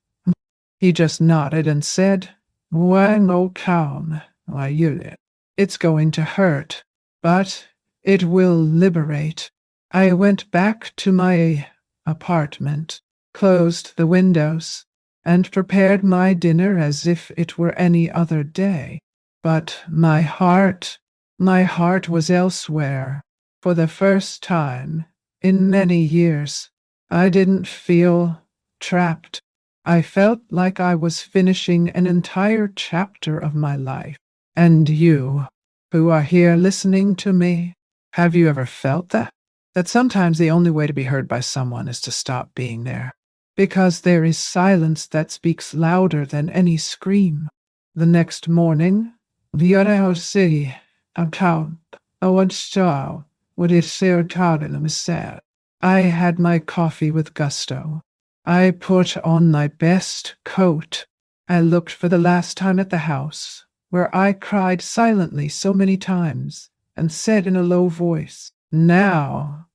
He just nodded and said, "Why no calm? Why you? It's going to hurt, but it will liberate." I went back to my apartment, closed the windows, and prepared my dinner as if it were any other day. But my heart was elsewhere. For the first time in many years, I didn't feel trapped. I felt like I was finishing an entire chapter of my life. And you, who are here listening to me, have you ever felt that? That sometimes the only way to be heard by someone is to stop being there, because there is silence that speaks louder than any scream. The next morning, the other city, account, would show what is said. I had my coffee with gusto. I put on my best coat. I looked for the last time at the house, where I cried silently so many times, and said in a low voice, "Now,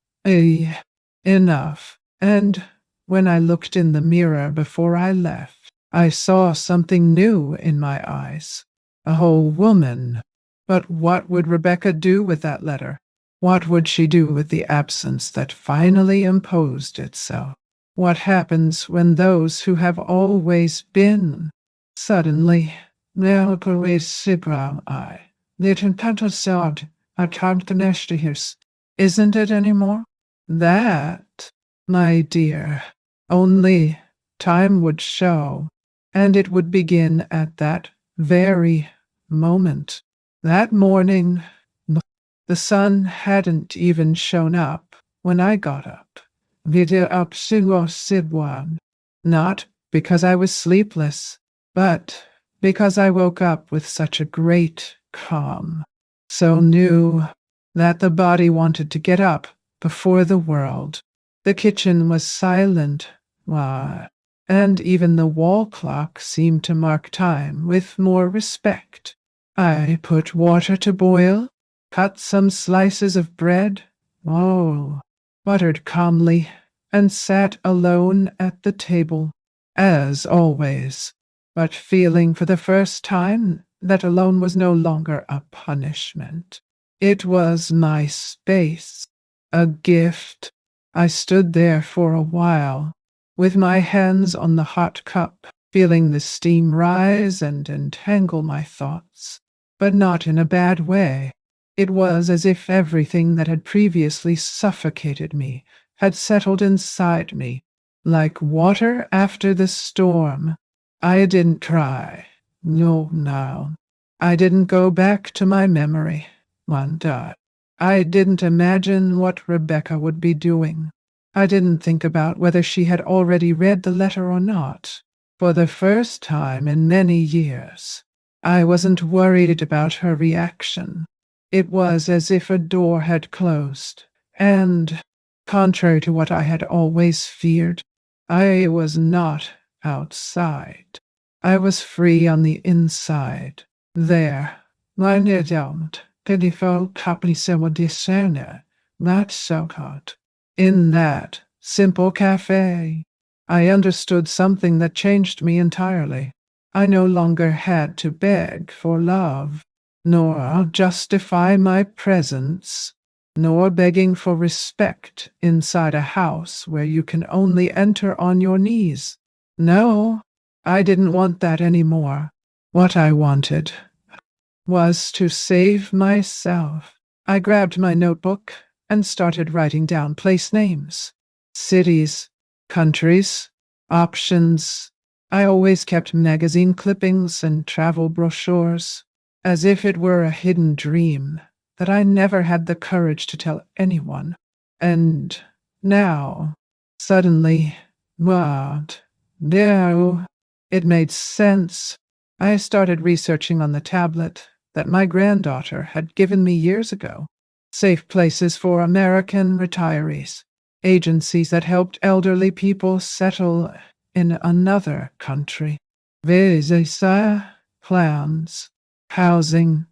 enough." And when I looked in the mirror before I left, I saw something new in my eyes. A whole woman. But what would Rebecca do with that letter? What would she do with the absence that finally imposed itself? What happens when those who have always been suddenly now isn't it anymore? That, my dear, only time would show, and it would begin at that very moment. That morning, the sun hadn't even shown up when I got up. Not because I was sleepless, but because I woke up with such a great calm, so new that the body wanted to get up before the world. The kitchen was silent, and even the wall clock seemed to mark time with more respect. I put water to boil, cut some slices of bread. Oh, muttered calmly, and sat alone at the table, as always, but feeling for the first time that alone was no longer a punishment. It was my space, a gift. I stood there for a while, with my hands on the hot cup, feeling the steam rise and entangle my thoughts, but not in a bad way. It was as if everything that had previously suffocated me had settled inside me, like water after the storm. I didn't cry. No, no. I didn't go back to my memory. Wonder. I didn't imagine what Rebecca would be doing. I didn't think about whether she had already read the letter or not. For the first time in many years, I wasn't worried about her reaction. It was as if a door had closed, and, contrary to what I had always feared, I was not outside. I was free on the inside. There, meine Damen, pitiful capriccio discerner, not so hot. In that simple cafe, I understood something that changed me entirely. I no longer had to beg for love, nor justify my presence, nor begging for respect inside a house where you can only enter on your knees. No, I didn't want that anymore. What I wanted was to save myself. I grabbed my notebook and started writing down place names, cities, countries, options. I always kept magazine clippings and travel brochures, as if it were a hidden dream that I never had the courage to tell anyone. And now, suddenly, what? No, it made sense. I started researching on the tablet that my granddaughter had given me years ago. Safe places for American retirees, agencies that helped elderly people settle in another country, visa plans, housing,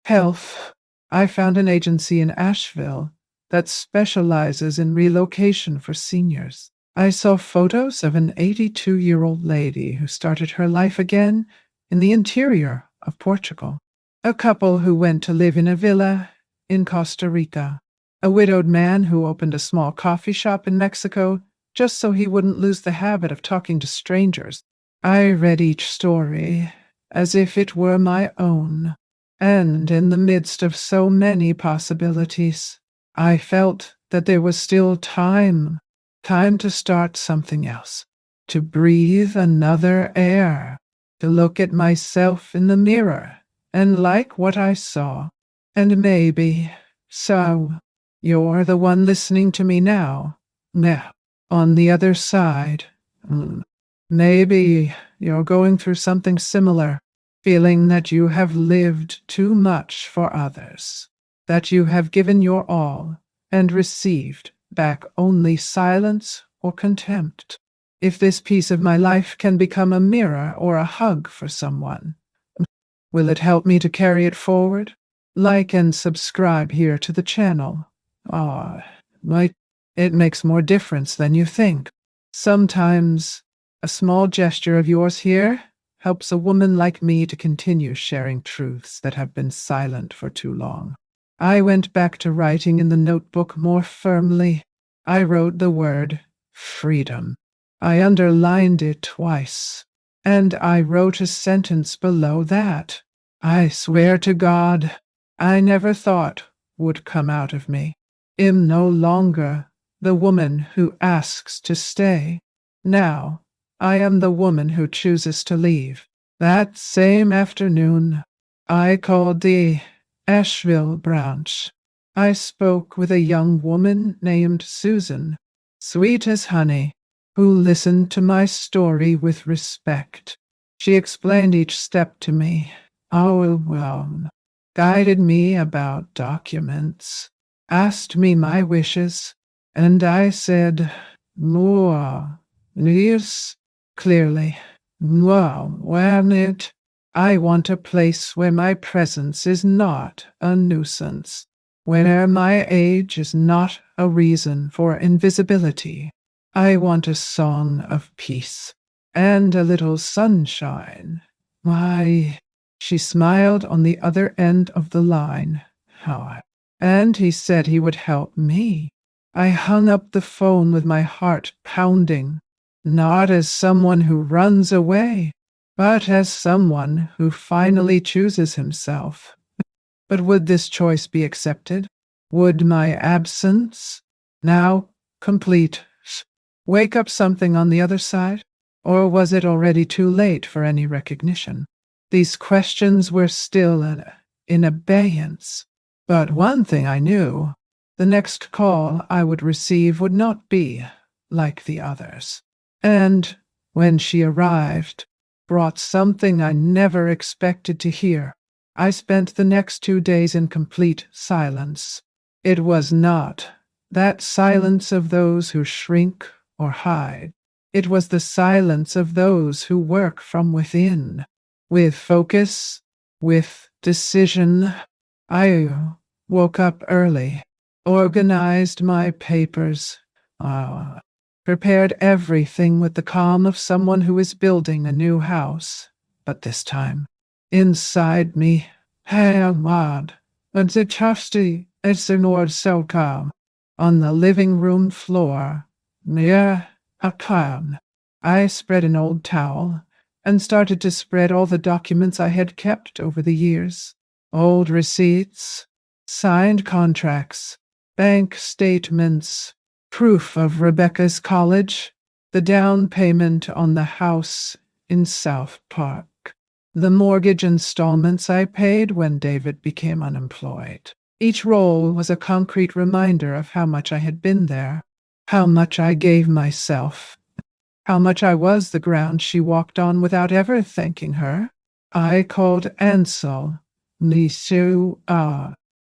health. I found an agency in Asheville that specializes in relocation for seniors. I saw photos of an 82-year-old lady who started her life again in the interior of Portugal, a couple who went to live in a villa in Costa Rica, a widowed man who opened a small coffee shop in Mexico just so he wouldn't lose the habit of talking to strangers. I read each story as if it were my own, and in the midst of so many possibilities, I felt that there was still time to start something else, to breathe another air, to look at myself in the mirror and like what I saw. And maybe, so, you're the one listening to me now. Now, on the other side. Maybe you're going through something similar, feeling that you have lived too much for others, that you have given your all and received back only silence or contempt. If this piece of my life can become a mirror or a hug for someone, will it help me to carry it forward? Like and subscribe here to the channel. It makes more difference than you think. Sometimes a small gesture of yours here helps a woman like me to continue sharing truths that have been silent for too long. I went back to writing in the notebook more firmly. I wrote the word freedom. I underlined it twice, and I wrote a sentence below that. I swear to God, I never thought would come out of me. Am no longer the woman who asks to stay. Now, I am the woman who chooses to leave. That same afternoon, I called the Asheville branch. I spoke with a young woman named Susan, sweet as honey, who listened to my story with respect. She explained each step to me. Guided me about documents, asked me my wishes, and I said, "More, yes," clearly. I want a place where my presence is not a nuisance. where my age is not a reason for invisibility. I want a song of peace and a little sunshine. Why, she smiled on the other end of the line. How? And he said he would help me. I hung up the phone with my heart pounding, not as someone who runs away, but as someone who finally chooses himself. But would this choice be accepted? Would my absence, now complete, wake up something on the other side? Or was it already too late for any recognition? These questions were still in abeyance. But one thing I knew, the next call I would receive would not be like the others. And when she arrived, brought something I never expected to hear. I spent the next 2 days in complete silence. It was not that silence of those who shrink or hide. It was the silence of those who work from within, with focus, with decision. I woke up early, organized my papers, prepared everything with the calm of someone who is building a new house. But this time, inside me, Hamad, and the trusty, it's the Lord so calm, on the living room floor, near a clown. I spread an old towel and started to spread all the documents I had kept over the years. Old receipts, signed contracts, bank statements, proof of Rebecca's college, the down payment on the house in South Park, the mortgage installments I paid when David became unemployed. Each roll was a concrete reminder of how much I had been there, how much I gave myself, how much I was the ground she walked on without ever thanking her. I called Ansel, Nisu,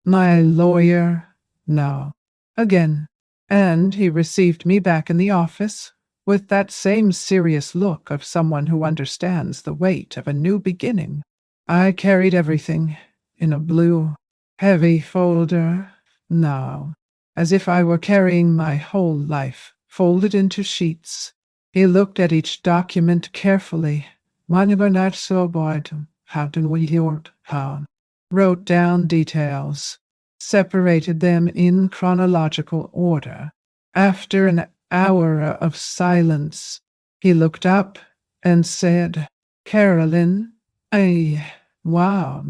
my lawyer, now, again, and he received me back in the office with that same serious look of someone who understands the weight of a new beginning. I carried everything in a blue, heavy folder, now, as if I were carrying my whole life, folded into sheets. He looked at each document carefully. Whenever not so bored, how do we hear how? Wrote down details, separated them in chronological order. After an hour of silence, he looked up and said, Carolyn, wow,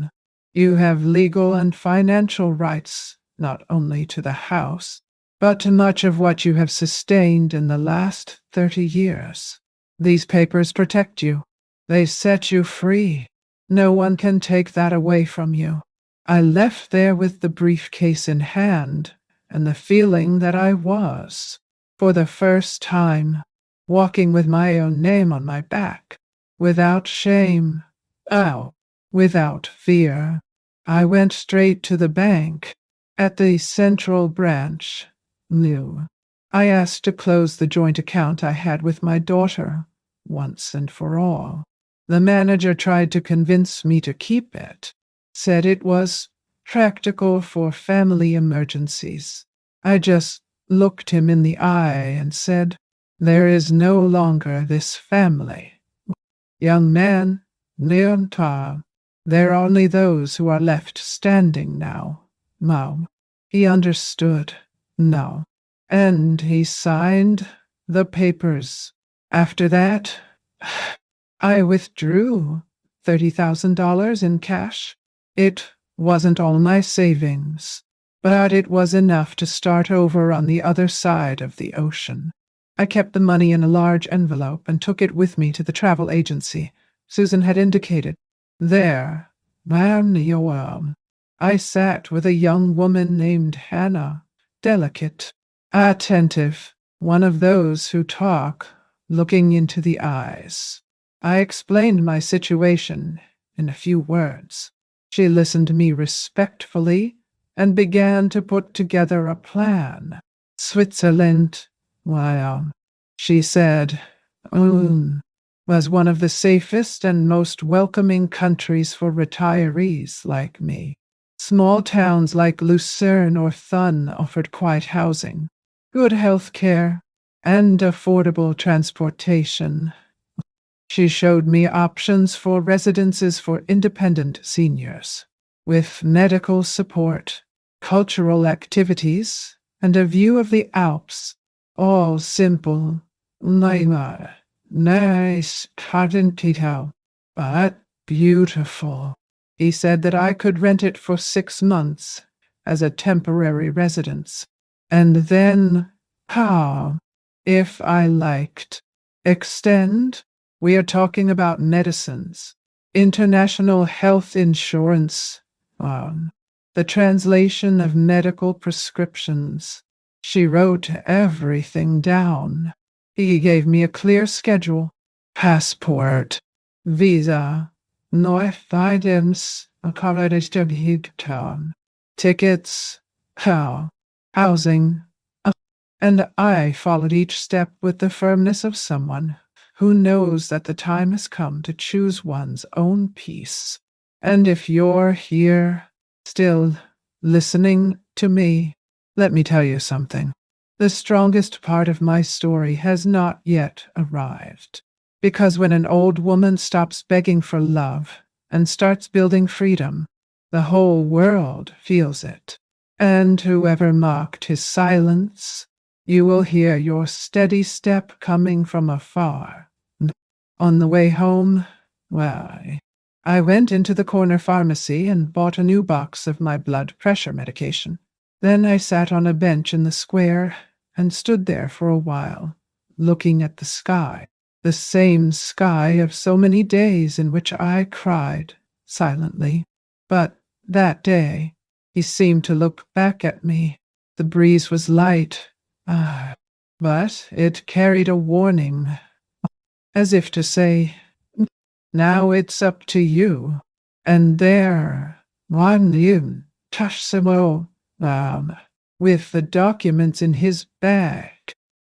you have legal and financial rights, not only to the house, but to much of what you have sustained in the last 30 years. These papers protect you. They set you free. No one can take that away from you. I left there with the briefcase in hand and the feeling that I was, for the first time, walking with my own name on my back, without shame, without fear. I went straight to the bank at the central branch. I asked to close the joint account I had with my daughter, once and for all. The manager tried to convince me to keep it, said it was practical for family emergencies. I just looked him in the eye and said, there is no longer this family. Young man, Leontard, there are only those who are left standing now. Mom. He understood. No. And he signed the papers. After that, I withdrew $30,000 in cash. It wasn't all my savings, but it was enough to start over on the other side of the ocean. I kept the money in a large envelope and took it with me to the travel agency Susan had indicated. There, I sat with a young woman named Hannah, delicate, attentive, one of those who talk, looking into the eyes. I explained my situation in a few words. She listened to me respectfully and began to put together a plan. Switzerland, she said, was one of the safest and most welcoming countries for retirees like me. Small towns like Lucerne or Thun offered quiet housing, good health care, and affordable transportation. She showed me options for residences for independent seniors, with medical support, cultural activities, and a view of the Alps. All simple, nice, Tito, but beautiful. He said that I could rent it for 6 months as a temporary residence, and then, if I liked, extend. We are talking about medicines, international health insurance, the translation of medical prescriptions. She wrote everything down. He gave me a clear schedule: passport, visa, North items, tickets, housing, and I followed each step with the firmness of someone who knows that the time has come to choose one's own peace. And if you're here, still listening to me, let me tell you something. The strongest part of my story has not yet arrived. Because when an old woman stops begging for love and starts building freedom, the whole world feels it. And whoever mocked his silence, you will hear your steady step coming from afar. On the way home, I went into the corner pharmacy and bought a new box of my blood pressure medication. Then I sat on a bench in the square and stood there for a while, looking at the sky, the same sky of so many days in which I cried silently. But that day, he seemed to look back at me. The breeze was light, but it carried a warning, as if to say, now it's up to you. And there, one you, Tashimo, with the documents in his bag,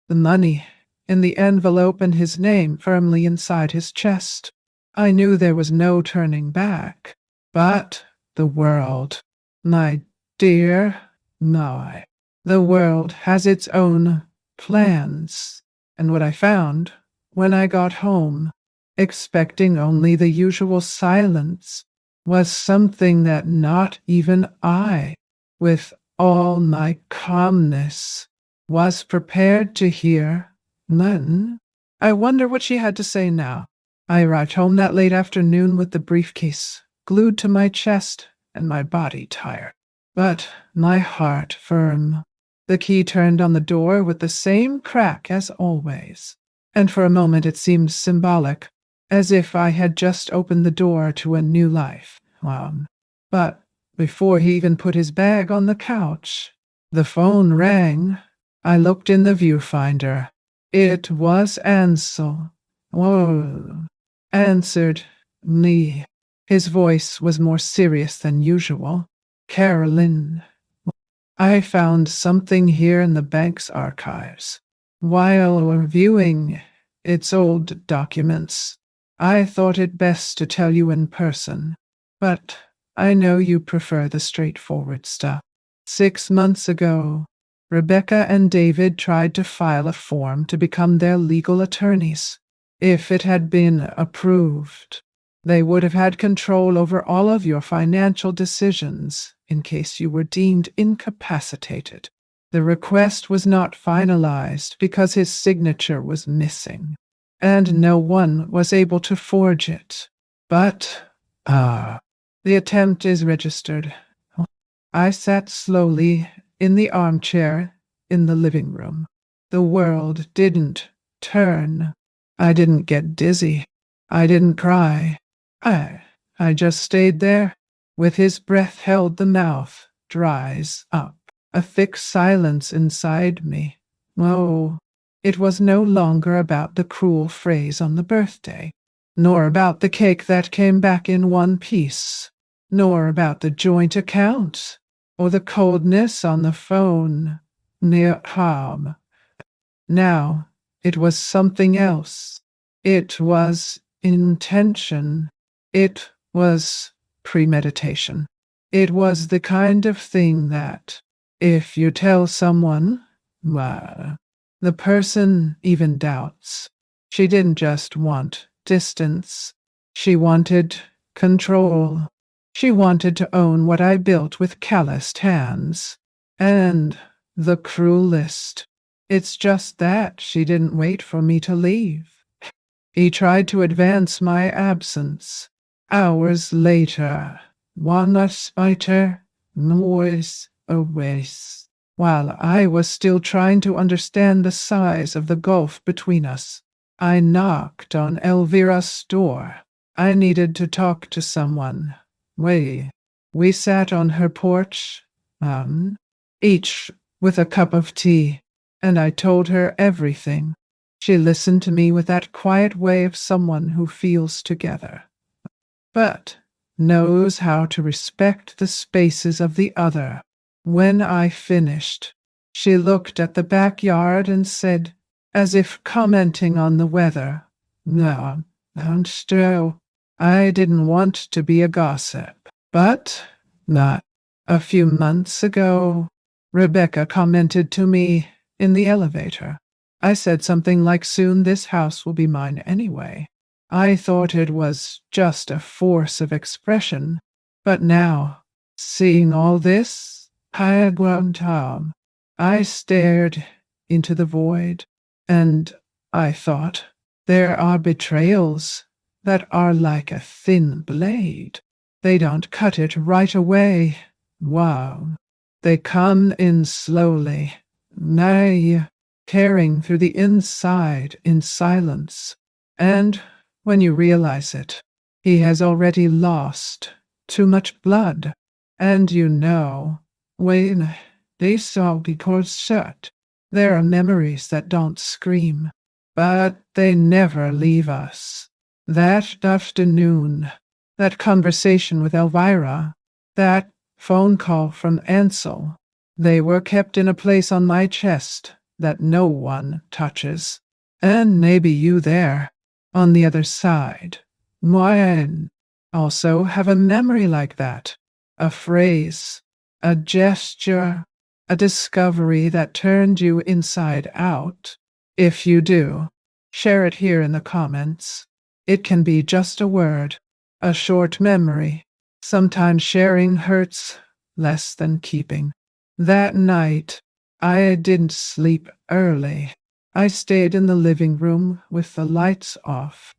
the money in the envelope, and his name firmly inside his chest. I knew there was no turning back. But the world, my dear, the world has its own plans. And what I found when I got home, expecting only the usual silence, was something that not even I, with all my calmness, was prepared to hear. None. I wonder what she had to say now. I arrived home that late afternoon with the briefcase glued to my chest and my body tired, but my heart firm. The key turned on the door with the same crack as always, and for a moment it seemed symbolic, as if I had just opened the door to a new life. But before he even put his bag on the couch, the phone rang. I looked in the viewfinder. It was Ansel. Answered me. His voice was more serious than usual. Carolyn, I found something here in the bank's archives. While reviewing its old documents, I thought it best to tell you in person. But I know you prefer the straightforward stuff. 6 months ago, Rebecca and David tried to file a form to become their legal attorneys. If it had been approved, they would have had control over all of your financial decisions in case you were deemed incapacitated. The request was not finalized because his signature was missing, and no one was able to forge it. But, the attempt is registered. I sat slowly in the armchair in the living room. The world didn't turn. I didn't get dizzy. I didn't cry. I just stayed there, with his breath held, the mouth dries up, a thick silence inside me. Oh, it was no longer about the cruel phrase on the birthday, nor about the cake that came back in one piece, nor about the joint account, or the coldness on the phone near harm. Now, it was something else. It was intention. It was premeditation. It was the kind of thing that, if you tell someone, well, the person even doubts. She didn't just want distance. She wanted control. She wanted to own what I built with calloused hands. And the cruelest. It's just that she didn't wait for me to leave. He tried to advance my absence. Hours later, one spider noise away, while I was still trying to understand the size of the gulf between us. I knocked on Elvira's door. I needed to talk to someone. We sat on her porch, each with a cup of tea, and I told her everything. She listened to me with that quiet way of someone who feels together, but knows how to respect the spaces of the other. When I finished, she looked at the backyard and said, as if commenting on the weather, "No, don't stir. I didn't want to be a gossip, but not a few months ago, Rebecca commented to me in the elevator. I said something like, soon this house will be mine anyway. I thought it was just a force of expression, but now, seeing all this, I stared into the void, and I thought, there are betrayals that are like a thin blade. They don't cut it right away. Wow. They come in slowly, nay, tearing through the inside in silence. And when you realize it, he has already lost too much blood. And you know, when they saw because shut, there are memories that don't scream, but they never leave us. That afternoon, that conversation with Elvira, that phone call from Ansel, they were kept in a place on my chest that no one touches. And maybe you there, on the other side, might also have a memory like that, a phrase, a gesture, a discovery that turned you inside out. If you do, share it here in the comments. It can be just a word, a short memory. Sometimes sharing hurts less than keeping. That night, I didn't sleep early. I stayed in the living room with the lights off,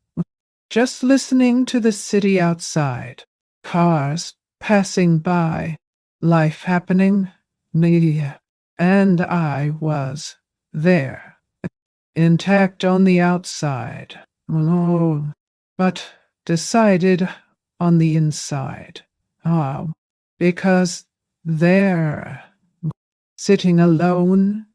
just listening to the city outside, cars passing by, life happening, me, and I was there, intact on the outside, alone, but decided on the inside. How? Because there, sitting alone,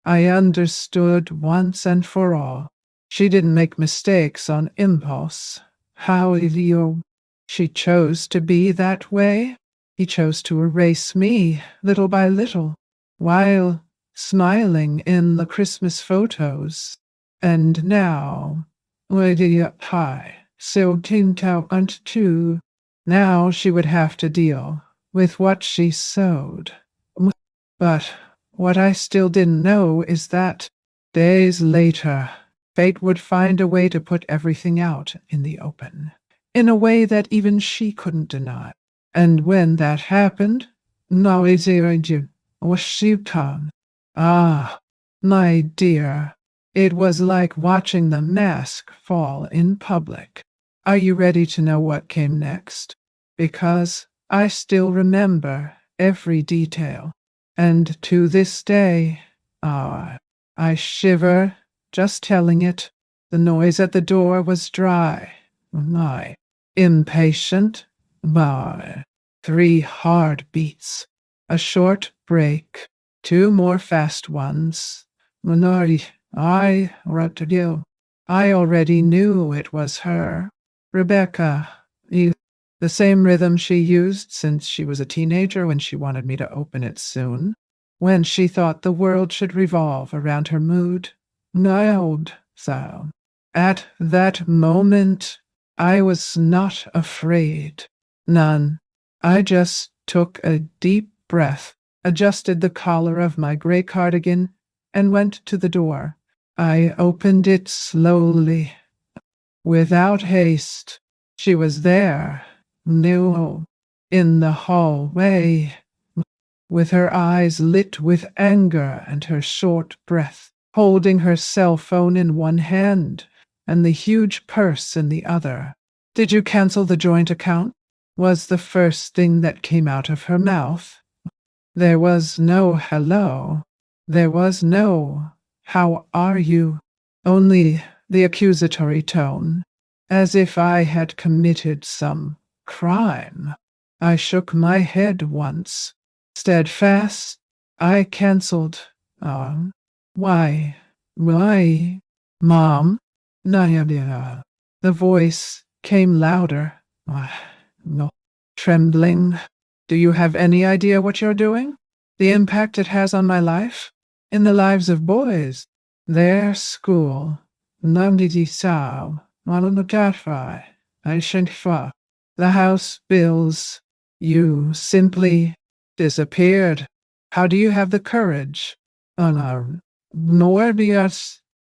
I understood once and for all. She didn't make mistakes on impulse. How you? She chose to be that way. He chose to erase me little by little, while smiling in the Christmas photos. And now, Lady High, so Tinto and two. Now she would have to deal with what she sowed. But what I still didn't know is that days later, fate would find a way to put everything out in the open, in a way that even she couldn't deny. And when that happened, now is was she come? Ah, my dear, it was like watching the mask fall in public. Are you ready to know what came next? Because I still remember every detail. And to this day, I shiver just telling it. The noise at the door was dry, impatient, but 3 hard beats, a short break, 2 more fast ones. Minori, what to do? I already knew it was her. Rebecca, the same rhythm she used since she was a teenager when she wanted me to open it soon, when she thought the world should revolve around her mood. Nailed, so. At that moment, I was not afraid. None. I just took a deep breath, adjusted the collar of my gray cardigan, and went to the door. I opened it slowly, without haste. She was there, new, in the hallway, with her eyes lit with anger and her short breath, holding her cell phone in one hand and the huge purse in the other. Did you cancel the joint account? Was the first thing that came out of her mouth. There was no hello. There was no, how are you? Only the accusatory tone, as if I had committed some crime. I shook my head once. Steadfast, I canceled. Why? Why? Mom? Nadia. The voice came louder. No. Trembling. Do you have any idea what you're doing? The impact it has on my life? In the lives of boys? Their school. Namdidi Sao. Malunagafi. I shan't fa. The house bills. You simply disappeared. How do you have the courage? Morbius.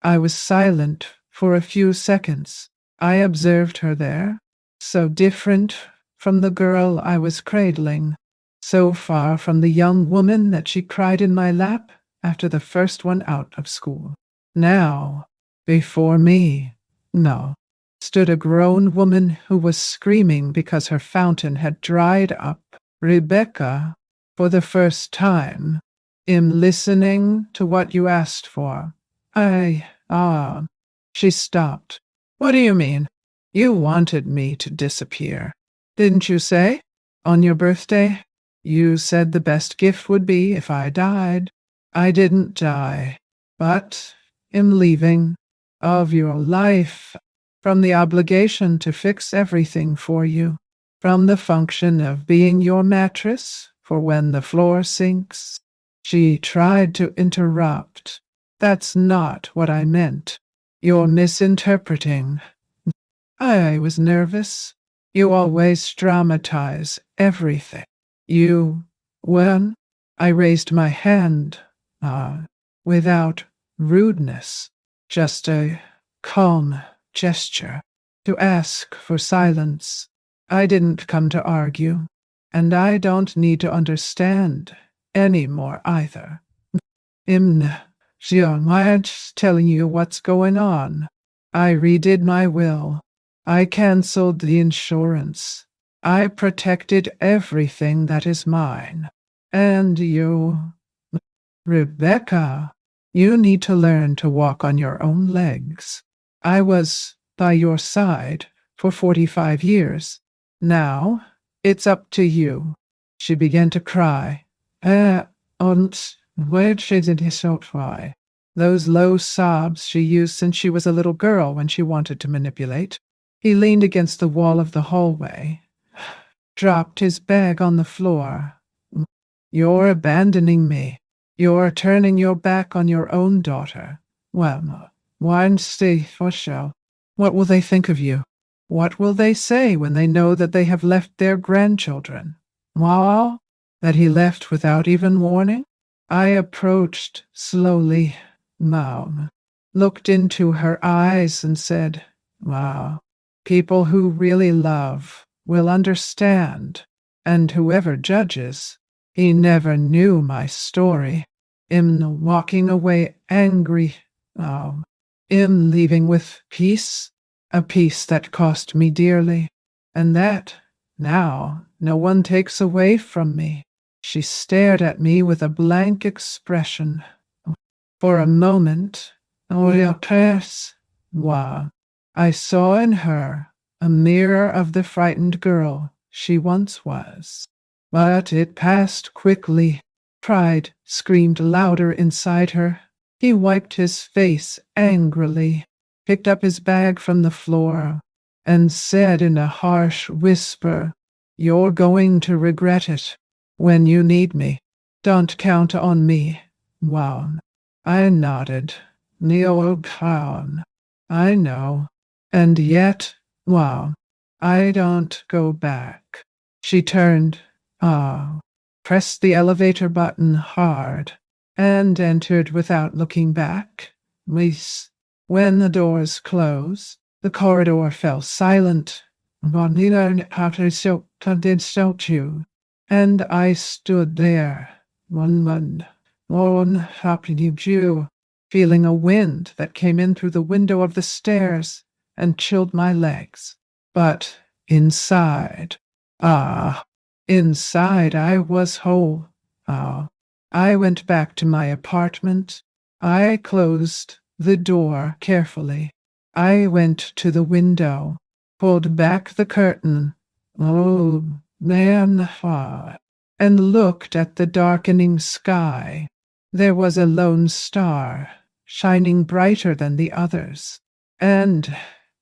I was silent for a few seconds. I observed her there, so different from the girl I was cradling, so far from the young woman that she cried in my lap after the first one out of school. Now, before me, no, stood a grown woman who was screaming because her fountain had dried up. Rebecca, for the first time, am listening to what you asked for. She stopped. What do you mean? You wanted me to disappear. Didn't you say? On your birthday? You said the best gift would be if I died. I didn't die, but am leaving. Of your life. From the obligation to fix everything for you. From the function of being your mattress for when the floor sinks. She tried to interrupt. That's not what I meant. You're misinterpreting. I was nervous. You always dramatize everything. When I raised my hand, without rudeness, just a calm gesture, to ask for silence. I didn't come to argue, and I don't need to understand any more either. I'm just telling you what's going on. I redid my will. I canceled the insurance. I protected everything that is mine. And you, Rebecca, you need to learn to walk on your own legs. I was by your side for 45 years. Now, it's up to you. She began to cry. Und where did he so cry? Those low sobs she used since she was a little girl when she wanted to manipulate. He leaned against the wall of the hallway, dropped his bag on the floor. You're abandoning me. You're turning your back on your own daughter. Well, why stay for show? What will they think of you? What will they say when they know that they have left their grandchildren? Wow, that he left without even warning? I approached slowly. Mom looked into her eyes and said, wow, people who really love will understand, and whoever judges, he never knew my story. I'm walking away angry. I'm leaving with peace, a peace that cost me dearly, and that now no one takes away from me. She stared at me with a blank expression. For a moment, I saw in her a mirror of the frightened girl she once was. But it passed quickly. Pride screamed louder inside her. He wiped his face angrily, picked up his bag from the floor, and said in a harsh whisper, "You're going to regret it when you need me. Don't count on me." Wow. I nodded. Neo Khan. I know. And yet, wow, I don't go back. She turned, pressed the elevator button hard, and entered without looking back. When the doors closed, the corridor fell silent. And I stood there, one happy Jew, feeling a wind that came in through the window of the stairs and chilled my legs. But inside, ah, inside I was whole. Ah, I went back to my apartment. I closed the door carefully. I went to the window, pulled back the curtain, oh, man, and looked at the darkening sky. There was a lone star, shining brighter than the others. And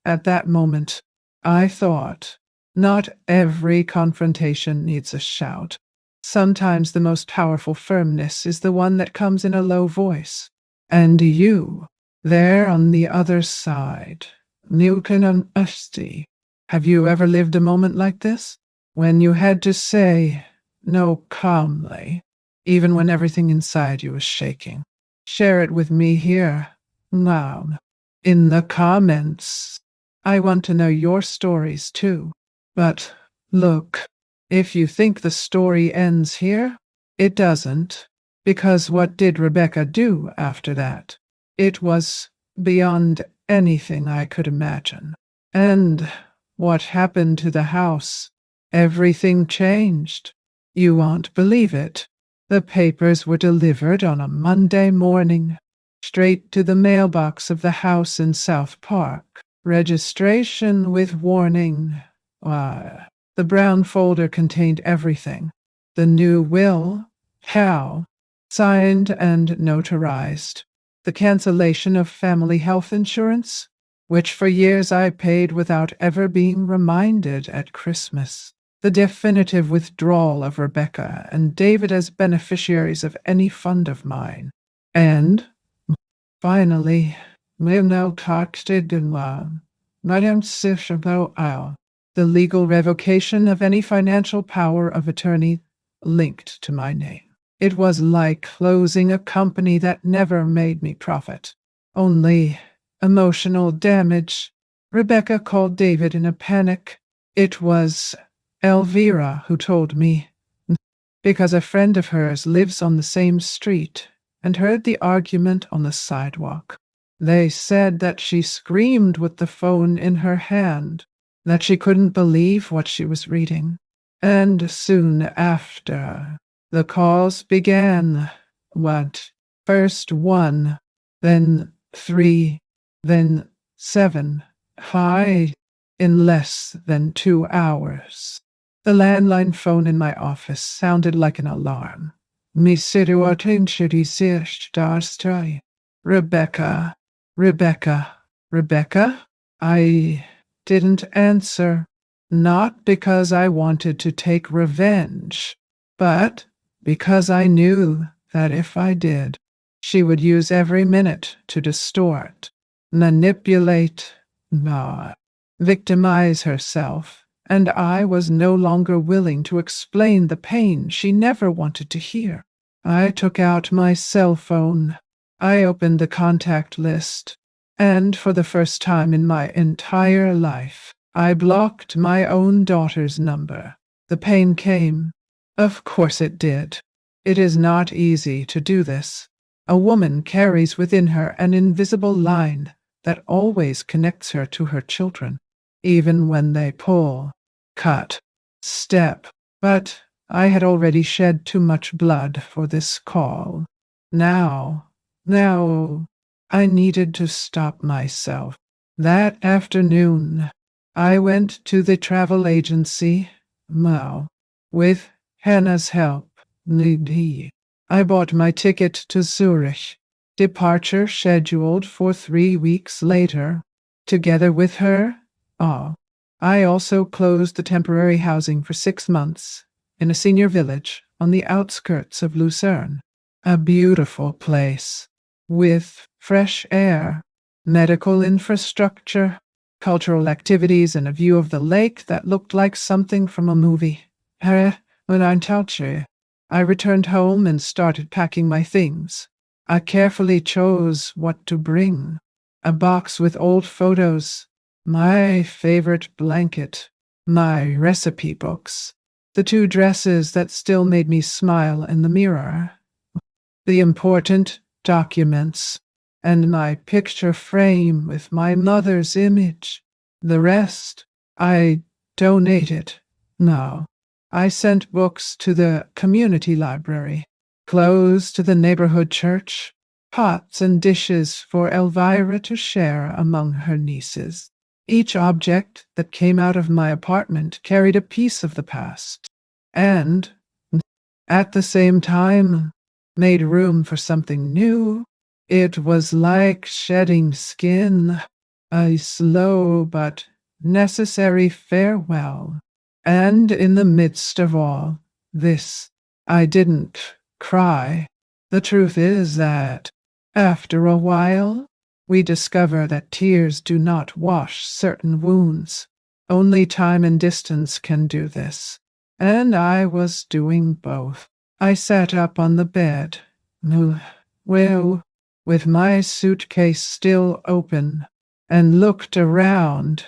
at that moment, I thought, not every confrontation needs a shout. Sometimes the most powerful firmness is the one that comes in a low voice. And you, there on the other side, you can understand. Have you ever lived a moment like this? When you had to say no calmly, even when everything inside you was shaking? Share it with me here, now, in the comments. I want to know your stories too. But look, if you think the story ends here, it doesn't. Because what did Rebecca do after that? It was beyond anything I could imagine. And what happened to the house? Everything changed. You won't believe it. The papers were delivered on a Monday morning, straight to the mailbox of the house in South Park. Registration with warning. The brown folder contained everything. The new will, how, signed and notarized. The cancellation of family health insurance, which for years I paid without ever being reminded at Christmas. The definitive withdrawal of Rebecca and David as beneficiaries of any fund of mine. And, finally, we've now talked in Madame Sishabao, the legal revocation of any financial power of attorney linked to my name. It was like closing a company that never made me profit. Only emotional damage. Rebecca called David in a panic. It was Elvira who told me, because a friend of hers lives on the same street and heard the argument on the sidewalk. They said that she screamed with the phone in her hand, that she couldn't believe what she was reading. And soon after, the calls began. What? First 1, then 3, then 7. High. In less than 2 hours. The landline phone in my office sounded like an alarm. Rebecca, Rebecca, Rebecca? I didn't answer. Not because I wanted to take revenge, but because I knew that if I did, she would use every minute to distort, manipulate, victimize herself, and I was no longer willing to explain the pain she never wanted to hear. I took out my cell phone. I opened the contact list, and for the first time in my entire life, I blocked my own daughter's number. The pain came. Of course it did. It is not easy to do this. A woman carries within her an invisible line that always connects her to her children, even when they pull, cut, step. But I had already shed too much blood for this call. Now, I needed to stop myself. That afternoon, I went to the travel agency, with Hannah's help. I bought my ticket to Zurich, departure scheduled for 3 weeks later. Together with her, I also closed the temporary housing for 6 months in a senior village on the outskirts of Lucerne. A beautiful place, with fresh air, medical infrastructure, cultural activities, and a view of the lake that looked like something from a movie. When I told you, I returned home and started packing my things. I carefully chose what to bring. A box with old photos, my favorite blanket, my recipe books, the two dresses that still made me smile in the mirror, the important documents, and my picture frame with my mother's image. The rest, I donated. No, I sent books to the community library, clothes to the neighborhood church, pots and dishes for Elvira to share among her nieces. Each object that came out of my apartment carried a piece of the past, and, at the same time, made room for something new. It was like shedding skin, a slow but necessary farewell. And in the midst of all this, I didn't cry. The truth is that, after a while, we discover that tears do not wash certain wounds. Only time and distance can do this. And I was doing both. I sat up on the bed, well, with my suitcase still open, and looked around.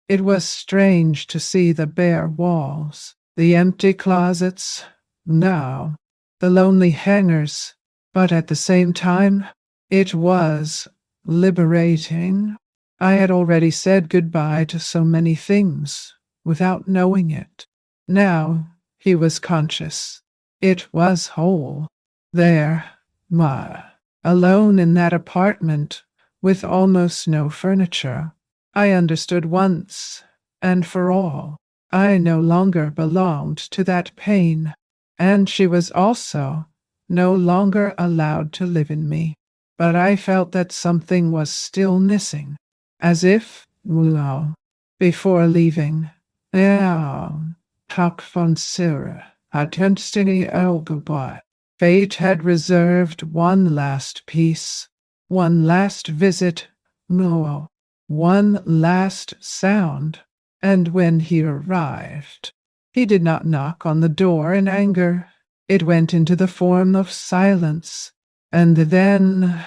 It was strange to see the bare walls, the empty closets, now, the lonely hangers, but at the same time, it was liberating. I had already said goodbye to so many things without knowing it. Now he was conscious. It was whole. There, alone in that apartment, with almost no furniture. I understood once and for all. I no longer belonged to that pain, and she was also no longer allowed to live in me. But I felt that something was still missing, as if, before leaving, talk von Sarah, Atensty Elgabot. Fate had reserved one last piece, one last visit, one last sound, and when he arrived, he did not knock on the door in anger. It went into the form of silence, and then,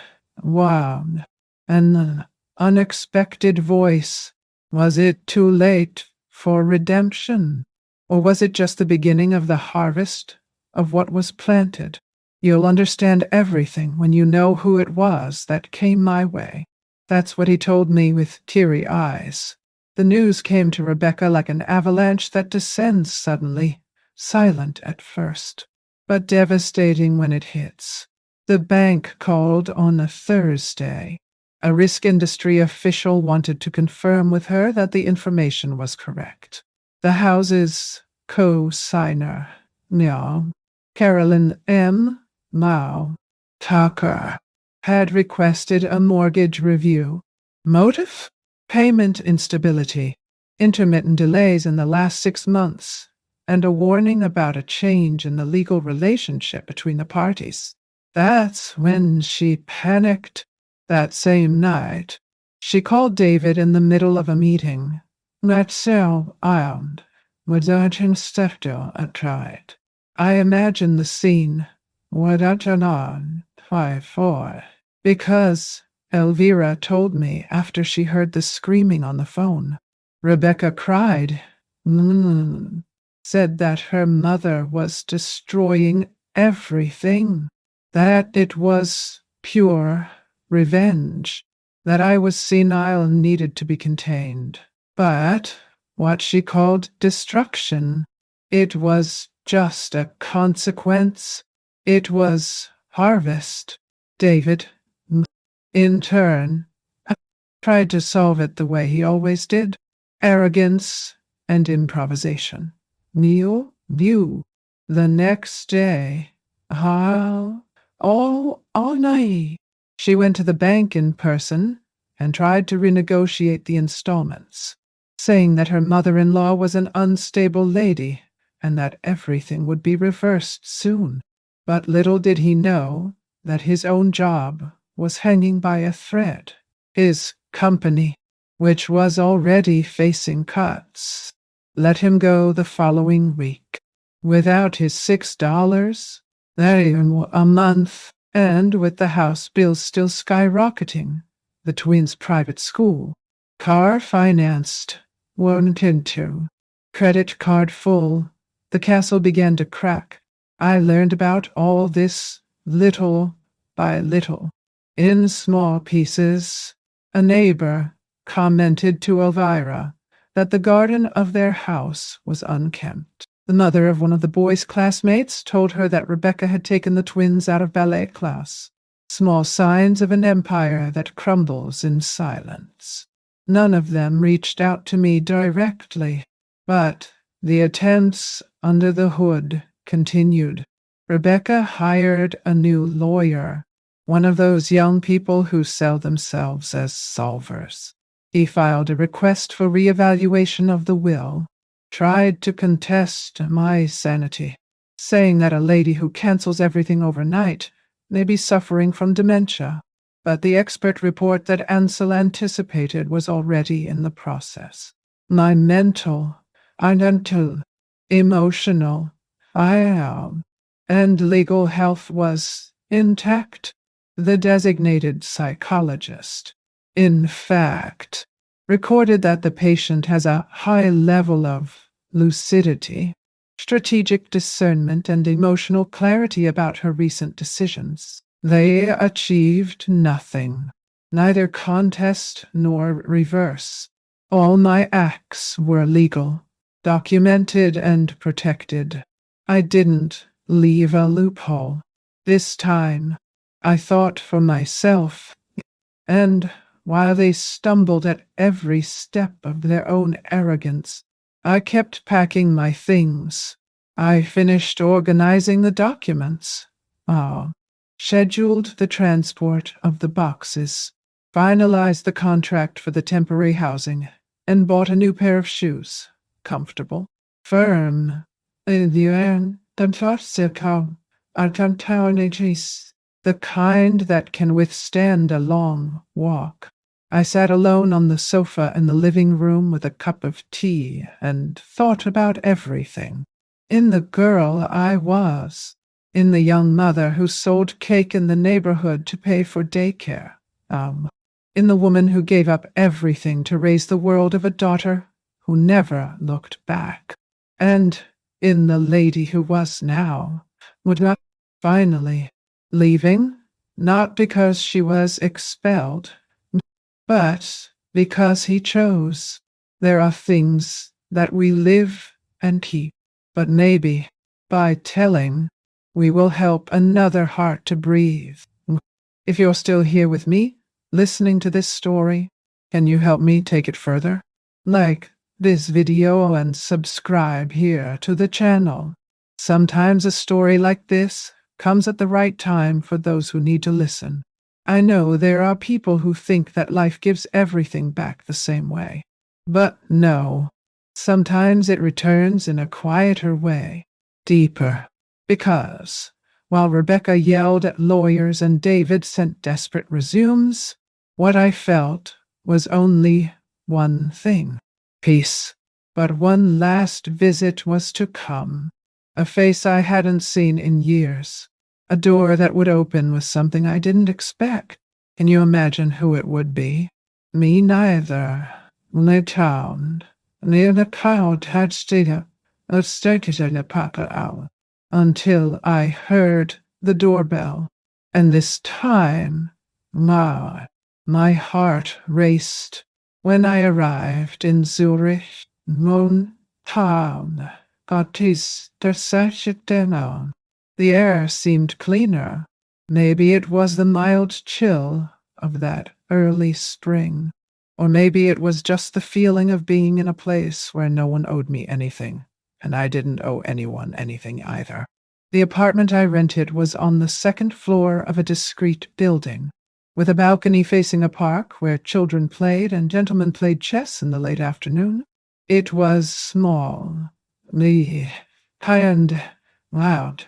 an unexpected voice. Was it too late for redemption? Or was it just the beginning of the harvest of what was planted? You'll understand everything when you know who it was that came my way. That's what he told me with teary eyes. The news came to Rebecca like an avalanche that descends suddenly, silent at first, but devastating when it hits. The bank called on a Thursday. A risk industry official wanted to confirm with her that the information was correct. The house's co-signer, Carolyn M. Tucker, had requested a mortgage review. Motive? Payment instability, intermittent delays in the last 6 months, and a warning about a change in the legal relationship between the parties. That's when she panicked. That same night, she called David in the middle of a meeting. That so armed, with urgent stepdaughter tried. I imagine the scene. Without on 5-4. Because Elvira told me after she heard the screaming on the phone. Rebecca cried, said that her mother was destroying everything, that it was pure revenge, that I was senile and needed to be contained. But what she called destruction, it was just a consequence. It was harvest. David, in turn, tried to solve it the way he always did. Arrogance and improvisation. Neil knew. The next day, all night, she went to the bank in person and tried to renegotiate the installments, saying that her mother-in-law was an unstable lady and that everything would be reversed soon. But little did he know that his own job was hanging by a thread. His company, which was already facing cuts, let him go the following week. Without his $6 a month, and with the house bills still skyrocketing, the twins' private school, car financed, wanted to, credit card full, the castle began to crack. I learned about all this little by little, in small pieces. A neighbor commented to Elvira that the garden of their house was unkempt. The mother of one of the boys' classmates told her that Rebecca had taken the twins out of ballet class. Small signs of an empire that crumbles in silence. None of them reached out to me directly, but the attempts under the hood continued. Rebecca hired a new lawyer, one of those young people who sell themselves as solvers. He filed a request for reevaluation of the will, tried to contest my sanity, saying that a lady who cancels everything overnight may be suffering from dementia, but the expert report that Ansel anticipated was already in the process. My mental, emotional, and legal health was intact. The designated psychologist, in fact, recorded that the patient has a high level of lucidity, strategic discernment, and emotional clarity about her recent decisions. They achieved nothing, neither contest nor reverse. All my acts were legal, documented, and protected. I didn't leave a loophole. This time, I thought for myself, and while they stumbled at every step of their own arrogance, I kept packing my things. I finished organizing the documents, scheduled the transport of the boxes, finalized the contract for the temporary housing, and bought a new pair of shoes. Comfortable, firm, the kind that can withstand a long walk. I sat alone on the sofa in the living room with a cup of tea and thought about everything. In the girl I was, in the young mother who sold cake in the neighborhood to pay for daycare, in the woman who gave up everything to raise the world of a daughter who never looked back, and in the lady who was now, finally, leaving, not because she was expelled, but because he chose. There are things that we live and keep, but maybe, by telling, we will help another heart to breathe. If you're still here with me, listening to this story, can you help me take it further? Like this video and subscribe here to the channel. Sometimes a story like this comes at the right time for those who need to listen. I know there are people who think that life gives everything back the same way. But no, sometimes it returns in a quieter way, deeper. Because, while Rebecca yelled at lawyers and David sent desperate resumes, what I felt was only one thing: peace. But one last visit was to come. A face I hadn't seen in years. A door that would open with something I didn't expect. Can you imagine who it would be? Me neither. The town, near the crowd had stayed until I heard the doorbell. And this time, my heart raced. When I arrived in Zurich, town, the air seemed cleaner. Maybe it was the mild chill of that early spring. Or maybe it was just the feeling of being in a place where no one owed me anything, and I didn't owe anyone anything either. The apartment I rented was on the second floor of a discreet building, with a balcony facing a park where children played and gentlemen played chess in the late afternoon. It was small, and loud,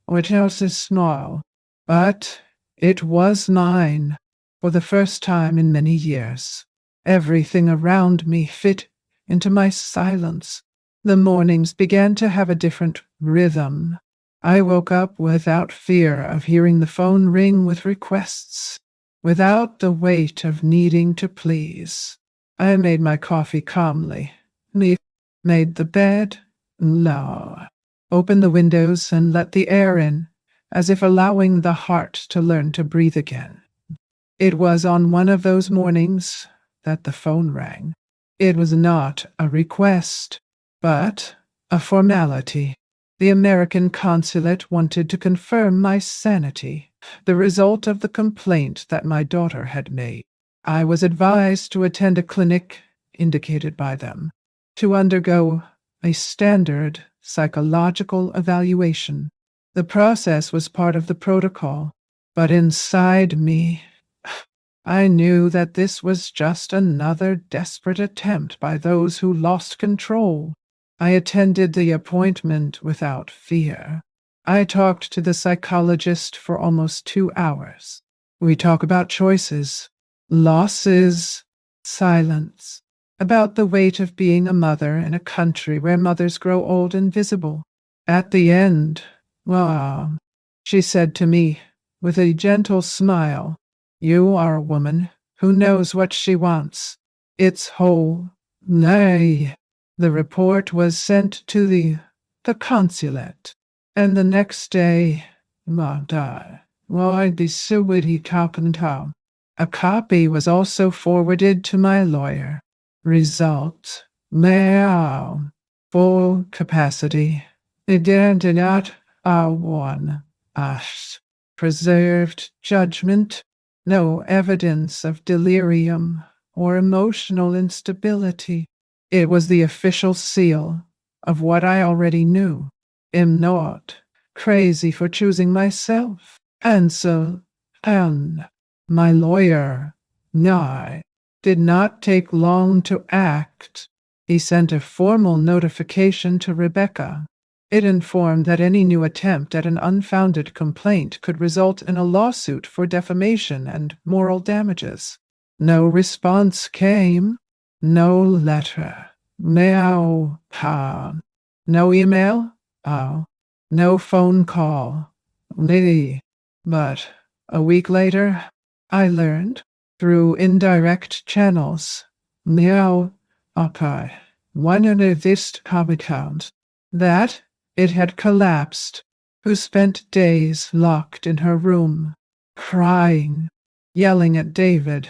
which else is small, but it was mine. For the first time in many years, everything around me fit into my silence. The mornings began to have a different rhythm. I woke up without fear of hearing the phone ring with requests, without the weight of needing to please. I made my coffee calmly, made the bed, opened the windows and let the air in, as if allowing the heart to learn to breathe again. It was on one of those mornings that the phone rang. It was not a request, but a formality. The American consulate wanted to confirm my sanity, the result of the complaint that my daughter had made. I was advised to attend a clinic indicated by them, to undergo a standard psychological evaluation. The process was part of the protocol, but inside me, I knew that this was just another desperate attempt by those who lost control. I attended the appointment without fear. I talked to the psychologist for almost 2 hours. We talk about choices, losses, silence, about the weight of being a mother in a country where mothers grow old and visible. At the end, she said to me with a gentle smile, "You are a woman who knows what she wants. It's whole." Nay. The report was sent to the consulate, and the next day, I'd be so witty talking to. A copy was also forwarded to my lawyer. Result, full capacity. It did not one. Preserved judgment. No evidence of delirium or emotional instability. It was the official seal of what I already knew. Am not crazy for choosing myself. And so, my lawyer, did not take long to act. He sent a formal notification to Rebecca. It informed that any new attempt at an unfounded complaint could result in a lawsuit for defamation and moral damages. No response came. No letter. No email. No phone call. But a week later, I learned, through indirect channels, one of this account, that it had collapsed, who spent days locked in her room, crying, yelling at David,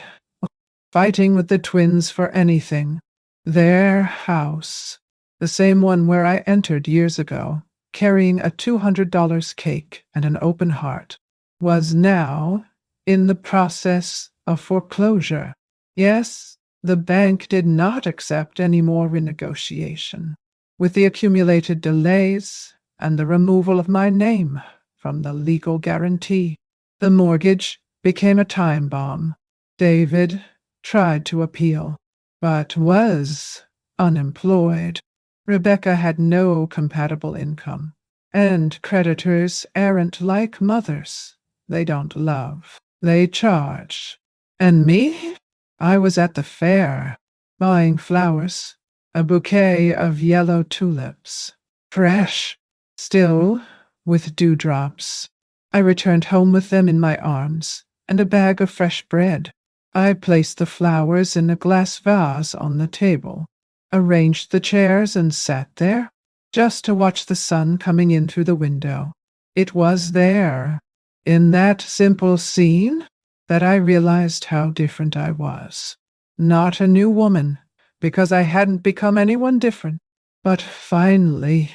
fighting with the twins for anything. Their house, the same one where I entered years ago, carrying a $200 cake and an open heart, was now in the process of foreclosure. Yes, the bank did not accept any more renegotiation. With the accumulated delays and the removal of my name from the legal guarantee, the mortgage became a time bomb. David tried to appeal, but was unemployed. Rebecca had no compatible income, and creditors aren't like mothers. They don't love, they charge. And me? I was at the fair, buying flowers, a bouquet of yellow tulips, fresh, still with dewdrops. I returned home with them in my arms, and a bag of fresh bread. I placed the flowers in a glass vase on the table, arranged the chairs, and sat there, just to watch the sun coming in through the window. It was there, in that simple scene, that I realized how different I was. Not a new woman, because I hadn't become anyone different, but finally,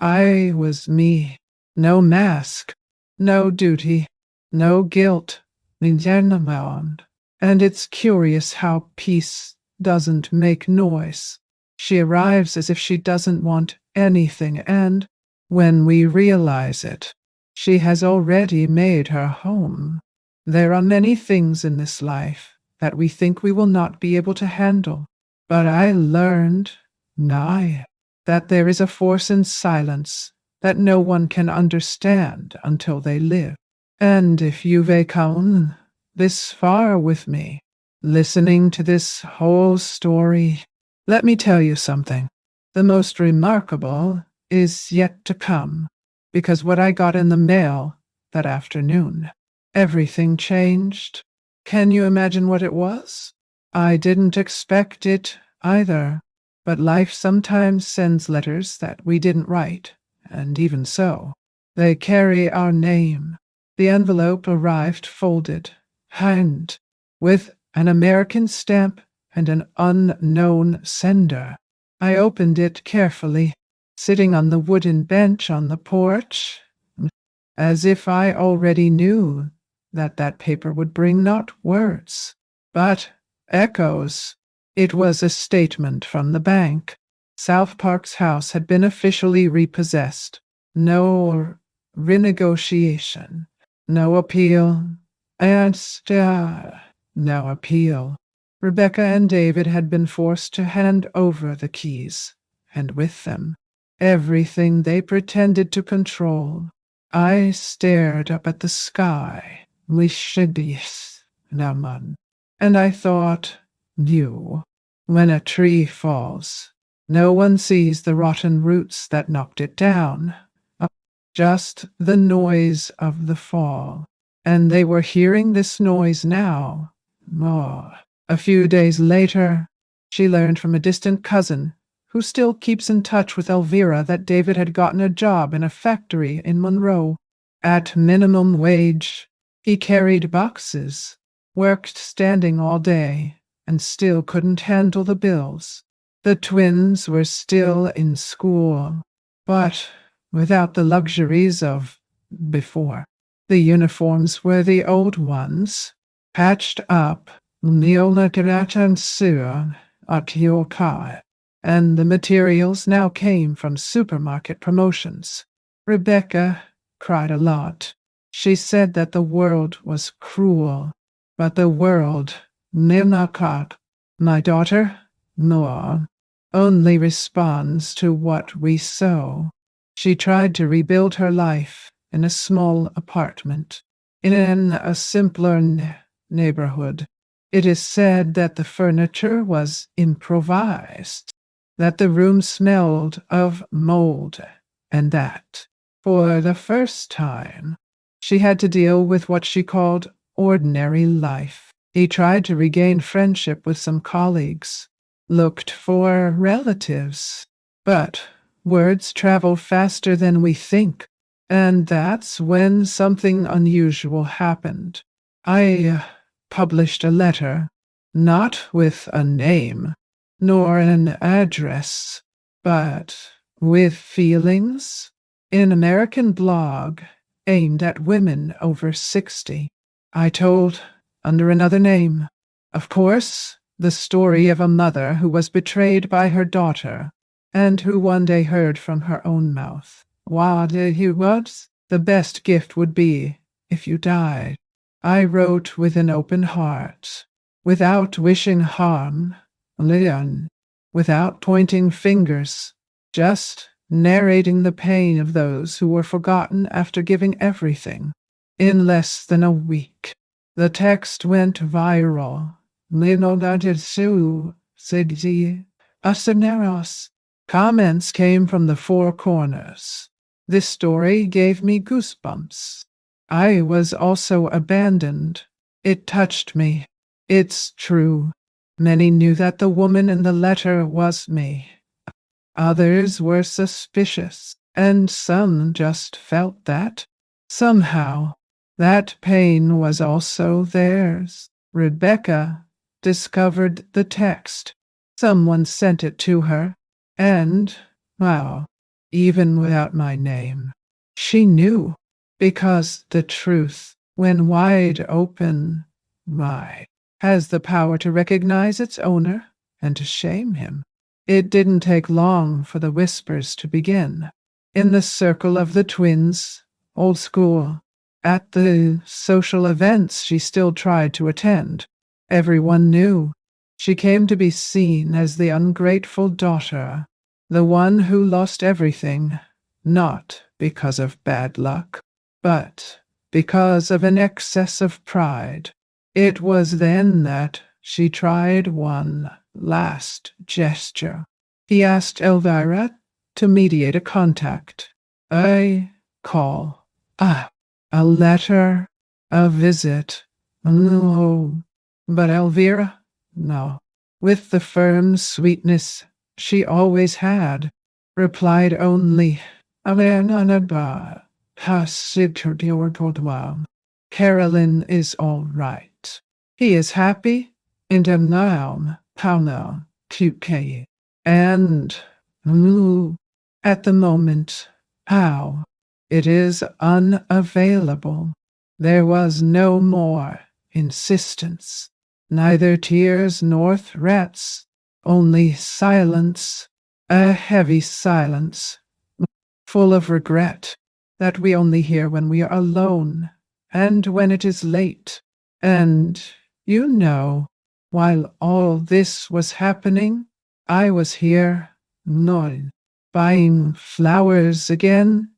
I was me. No mask, no duty, no guilt. And it's curious how peace doesn't make noise. She arrives as if she doesn't want anything, and when we realize it, she has already made her home. There are many things in this life that we think we will not be able to handle, but I learned, that there is a force in silence that no one can understand until they live. And if you've come this far with me, listening to this whole story, Let me tell you something. The most remarkable is yet to come, because what I got in the mail that afternoon, everything changed. Can you imagine what it was? I didn't expect it either, but life sometimes sends letters that we didn't write, and even so, they carry our name. The envelope arrived folded, and with an American stamp and an unknown sender. I opened it carefully, sitting on the wooden bench on the porch, as if I already knew that that paper would bring not words, but echoes. It was a statement from the bank. South Park's house had been officially repossessed. No renegotiation, no appeal, and no appeal. Rebecca and David had been forced to hand over the keys, and with them, everything they pretended to control. I stared up at the sky, Lishidis Naman, and I thought, you, when a tree falls, no one sees the rotten roots that knocked it down, just the noise of the fall. And they were hearing this noise now. Oh. A few days later, she learned from a distant cousin, who still keeps in touch with Elvira, that David had gotten a job in a factory in Monroe. At minimum wage, he carried boxes, worked standing all day, and still couldn't handle the bills. The twins were still in school, but without the luxuries of before. The uniforms were the old ones, patched up, and the materials now came from supermarket promotions. Rebecca cried a lot. She said that the world was cruel, but the world, Ninakat, my daughter, Noah, only responds to what we sow. She tried to rebuild her life in a small apartment, in a simpler neighborhood. It is said that the furniture was improvised, that the room smelled of mold, and that, for the first time, she had to deal with what she called ordinary life. He tried to regain friendship with some colleagues, looked for relatives, but words travel faster than we think, and that's when something unusual happened. I published a letter, not with a name, nor an address, but with feelings, an American blog aimed at women over 60. I told, under another name, of course, the story of a mother who was betrayed by her daughter, and who one day heard from her own mouth, what the best gift would be if you died. I wrote with an open heart, without wishing harm, Leon, without pointing fingers, just narrating the pain of those who were forgotten after giving everything. In less than a week, the text went viral. Comments came from the four corners. This story gave me goosebumps. I was also abandoned. It touched me. It's true. Many knew that the woman in the letter was me. Others were suspicious, and some just felt that, somehow, that pain was also theirs. Rebecca discovered the text. Someone sent it to her, and, well, even without my name, she knew, because the truth, when wide open, has the power to recognize its owner and to shame him. It didn't take long for the whispers to begin. In the circle of the twins, old school, at the social events she still tried to attend, everyone knew. She came to be seen as the ungrateful daughter, the one who lost everything, not because of bad luck, but because of an excess of pride. It was then that she tried one last gesture. He asked Elvira to mediate a contact, a call, a letter, a visit. No, but Elvira, no, with the firm sweetness she always had, replied only, Avenanaba, Hasidurdiorgodwa. Carolyn is all right. He is happy, and now, Pauno, QK. And, at the moment, how? It is unavailable. There was no more insistence, neither tears nor threats, only silence, a heavy silence, full of regret that we only hear when we are alone and when it is late. And, while all this was happening, I was here, buying flowers again,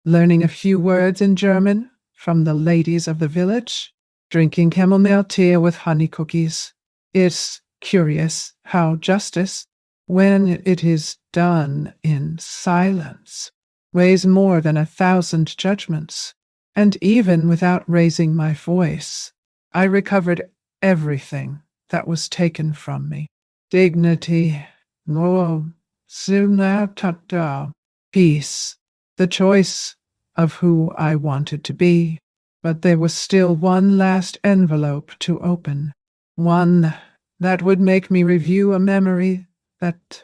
learning a few words in German from the ladies of the village, drinking chamomile tea with honey cookies. It's curious how justice, when it is done in silence, weighs more than 1,000 judgments. And even without raising my voice, I recovered everything that was taken from me. Dignity, peace, the choice of who I wanted to be. But there was still one last envelope to open, one that would make me review a memory that,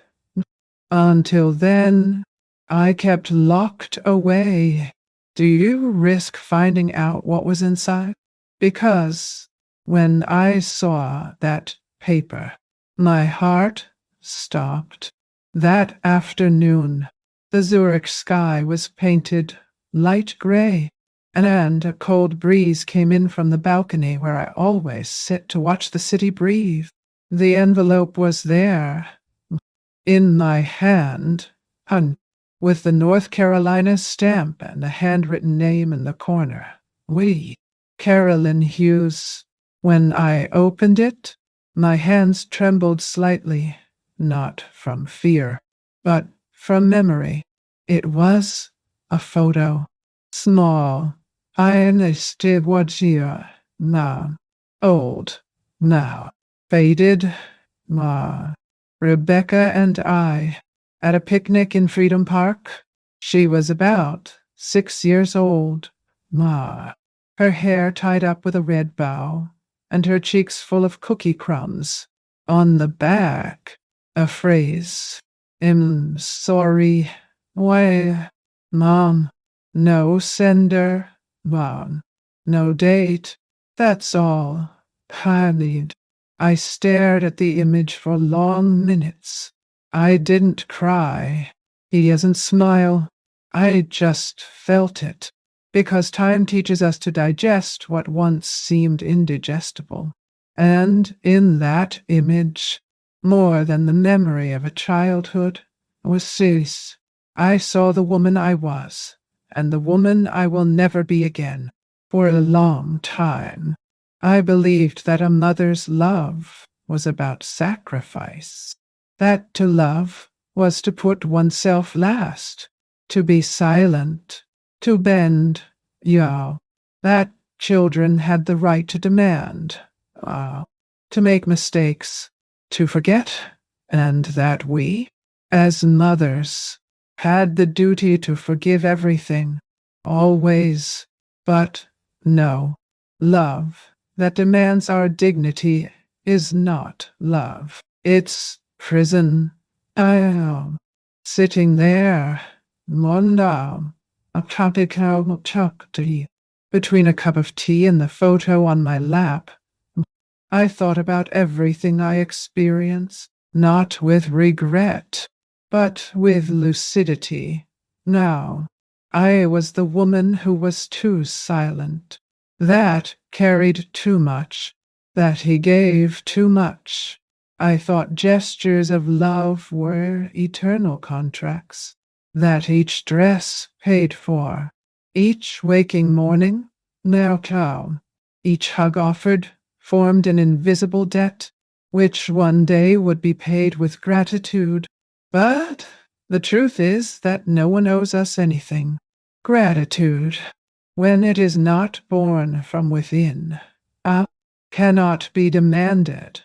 until then, I kept locked away. Do you risk finding out what was inside? Because when I saw that paper, my heart stopped. That afternoon, the Zurich sky was painted light gray, and a cold breeze came in from the balcony where I always sit to watch the city breathe. The envelope was there, in my hand, with the North Carolina stamp and a handwritten name in the corner. Carolyn Hughes. When I opened it, my hands trembled slightly, not from fear, but from memory. It was a photo. Small. I understood what you now. Old. Now. Faded. Rebecca and I, at a picnic in Freedom Park. She was about 6 years old. Her hair tied up with a red bow, and her cheeks full of cookie crumbs. On the back, a phrase. I'm sorry. Why, Mom? No sender. Mom. No date. That's all. Panied. I stared at the image for long minutes. I didn't cry. He doesn't smile. I just felt it. Because time teaches us to digest what once seemed indigestible. And in that image, more than the memory of a childhood, was Sis. I saw the woman I was, and the woman I will never be again. For a long time, I believed that a mother's love was about sacrifice, that to love was to put oneself last, to be silent, to bend, that children had the right to demand, to make mistakes, to forget, and that we, as mothers, had the duty to forgive everything, always. But no, love that demands our dignity is not love. It's prison. I am sitting there, Monda, a between a cup of tea and the photo on my lap. I thought about everything I experienced, not with regret, but with lucidity. Now, I was the woman who was too silent. That carried too much. That he gave too much. I thought gestures of love were eternal contracts. That each dress paid for. Each waking morning, each hug offered, formed an invisible debt. which one day would be paid with gratitude. But the truth is that no one owes us anything. Gratitude, when it is not born from within, cannot be demanded.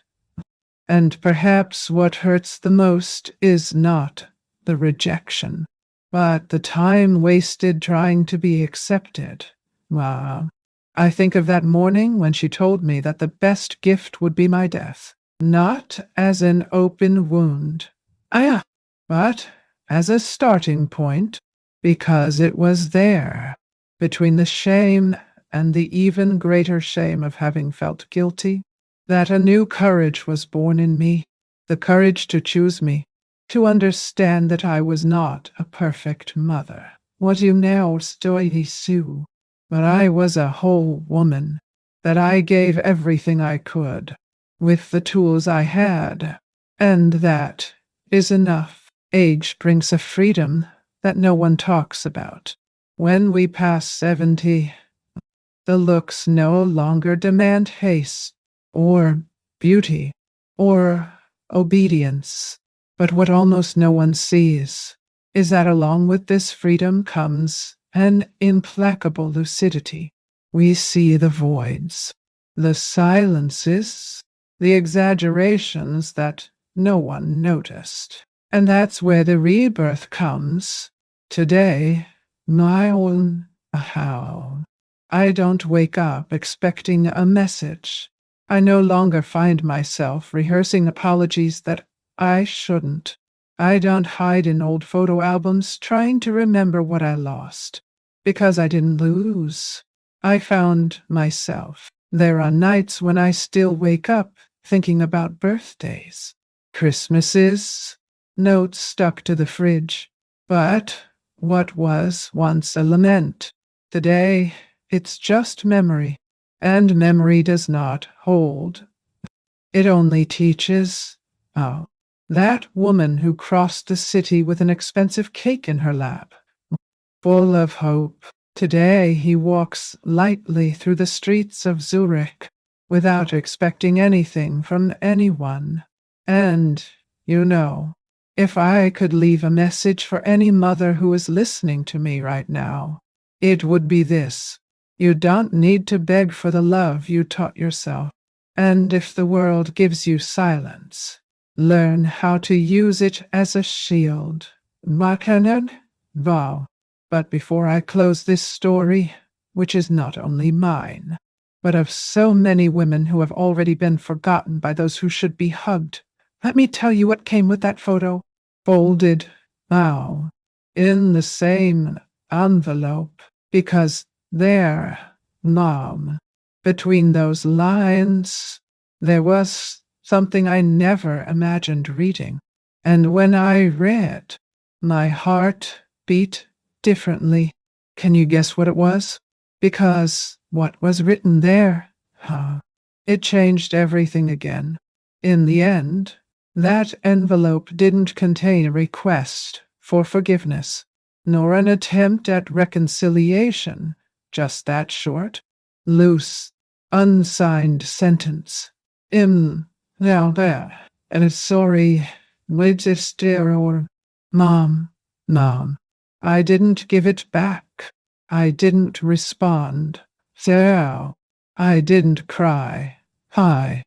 And perhaps what hurts the most is not the rejection, but the time wasted trying to be accepted. Ah, I think of that morning when she told me that the best gift would be my death, not as an open wound, but as a starting point, because it was there, between the shame and the even greater shame of having felt guilty, that a new courage was born in me, the courage to choose me, to understand that I was not a perfect mother. What you now story Sue, but I was a whole woman, that I gave everything I could, with the tools I had, and that is enough. Age brings a freedom that no one talks about. When we pass 70, the looks no longer demand haste, or beauty, or obedience. But what almost no one sees is that along with this freedom comes an implacable lucidity. We see the voids, the silences, the exaggerations that no one noticed. And that's where the rebirth comes. Today, my own how. I don't wake up expecting a message. I no longer find myself rehearsing apologies that I shouldn't. I don't hide in old photo albums trying to remember what I lost, because I didn't lose. I found myself. There are nights when I still wake up thinking about birthdays, Christmases, notes stuck to the fridge. But what was once a lament, today it's just memory, and memory does not hold. It only teaches. Oh, that woman who crossed the city with an expensive cake in her lap, full of hope. Today he walks lightly through the streets of Zurich without expecting anything from anyone. And, you know, if I could leave a message for any mother who is listening to me right now, it would be this. You don't need to beg for the love you taught yourself. And if the world gives you silence, learn how to use it as a shield. Makanen? Vow. But before I close this story, which is not only mine, but of so many women who have already been forgotten by those who should be hugged, let me tell you what came with that photo. Folded, now, in the same envelope, because there, Mom, between those lines, there was something I never imagined reading. And when I read, my heart beat differently. Can you guess what it was? Because what was written there, it changed everything again. In the end, that envelope didn't contain a request for forgiveness, nor an attempt at reconciliation, just that short, loose, unsigned sentence. Now there, and sorry, with or Mom, I didn't give it back. I didn't respond. So, I didn't cry. I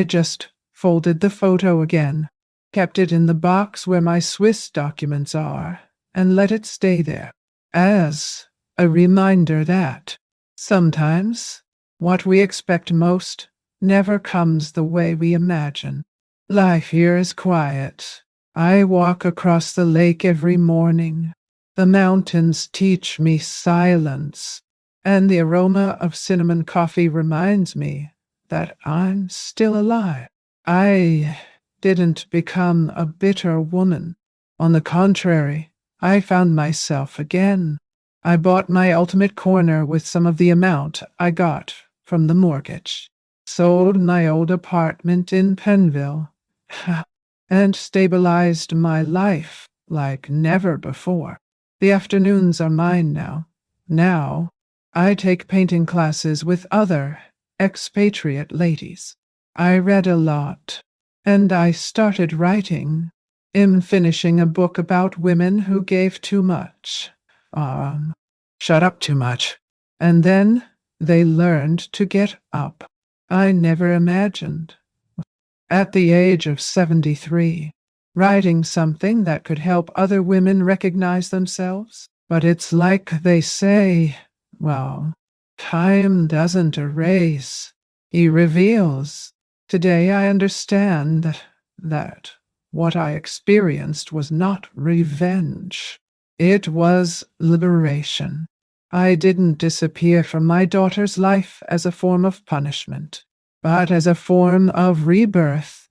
just folded the photo again, kept it in the box where my Swiss documents are, and let it stay there, as a reminder that sometimes what we expect most never comes the way we imagine. Life here is quiet. I walk across the lake every morning. The mountains teach me silence, and the aroma of cinnamon coffee reminds me that I'm still alive. I didn't become a bitter woman. On the contrary, I found myself again. I bought my ultimate corner with some of the amount I got from the mortgage, sold my old apartment in Penville, and stabilized my life like never before. The afternoons are mine now. Now, I take painting classes with other expatriate ladies. I read a lot. and I started writing. I'm finishing a book about women who gave too much. Um, Shut up too much. And then they learned to get up. I never imagined, at the age of 73, writing something that could help other women recognize themselves. But it's like they say, well, time doesn't erase, he reveals. Today I understand that what I experienced was not revenge. It was liberation. I didn't disappear from my daughter's life as a form of punishment, but as a form of rebirth.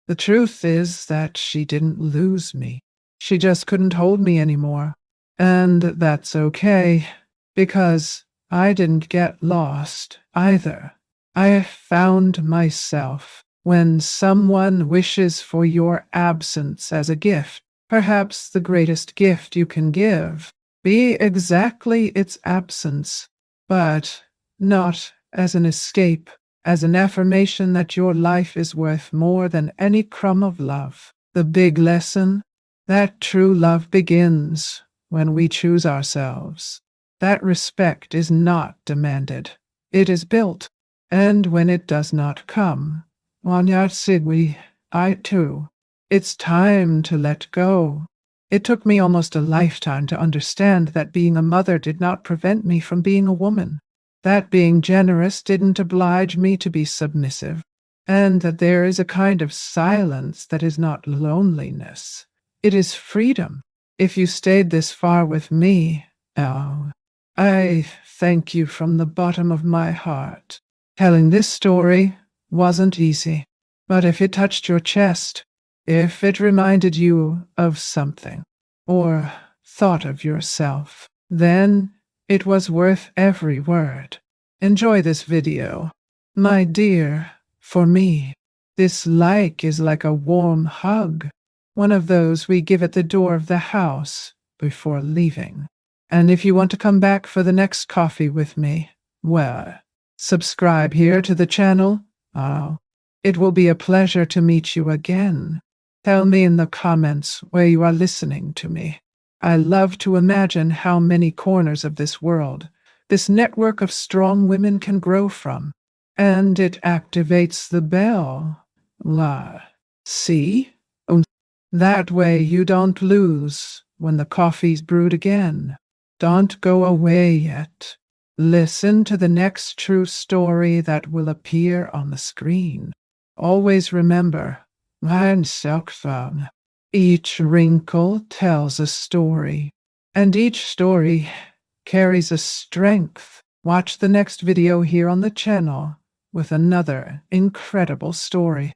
The truth is that she didn't lose me. She just couldn't hold me anymore. And that's okay, because I didn't get lost either. I found myself. When someone wishes for your absence as a gift, perhaps the greatest gift you can give, be exactly its absence, but not as an escape, as an affirmation that your life is worth more than any crumb of love. The big lesson: that true love begins when we choose ourselves. That respect is not demanded, it is built. And when it does not come, Wanyatsigwi, I too, it's time to let go. It took me almost a lifetime to understand that being a mother did not prevent me from being a woman, that being generous didn't oblige me to be submissive, and that there is a kind of silence that is not loneliness. It is freedom. If you stayed this far with me, oh, I thank you from the bottom of my heart. Telling this story wasn't easy, but if it touched your chest, if it reminded you of something, or thought of yourself, then it was worth every word. Enjoy this video. My dear, for me, this like is like a warm hug, one of those we give at the door of the house before leaving. And if you want to come back for the next coffee with me, well, subscribe here to the channel. Oh, it will be a pleasure to meet you again. Tell me in the comments where you are listening to me. I love to imagine how many corners of this world this network of strong women can grow from. And it activates the bell. La. See? That way you don't lose when the coffee's brewed again. Don't go away yet. Listen to the next true story that will appear on the screen. Always remember, each wrinkle tells a story, and each story carries a strength. Watch the next video here on the channel with another incredible story.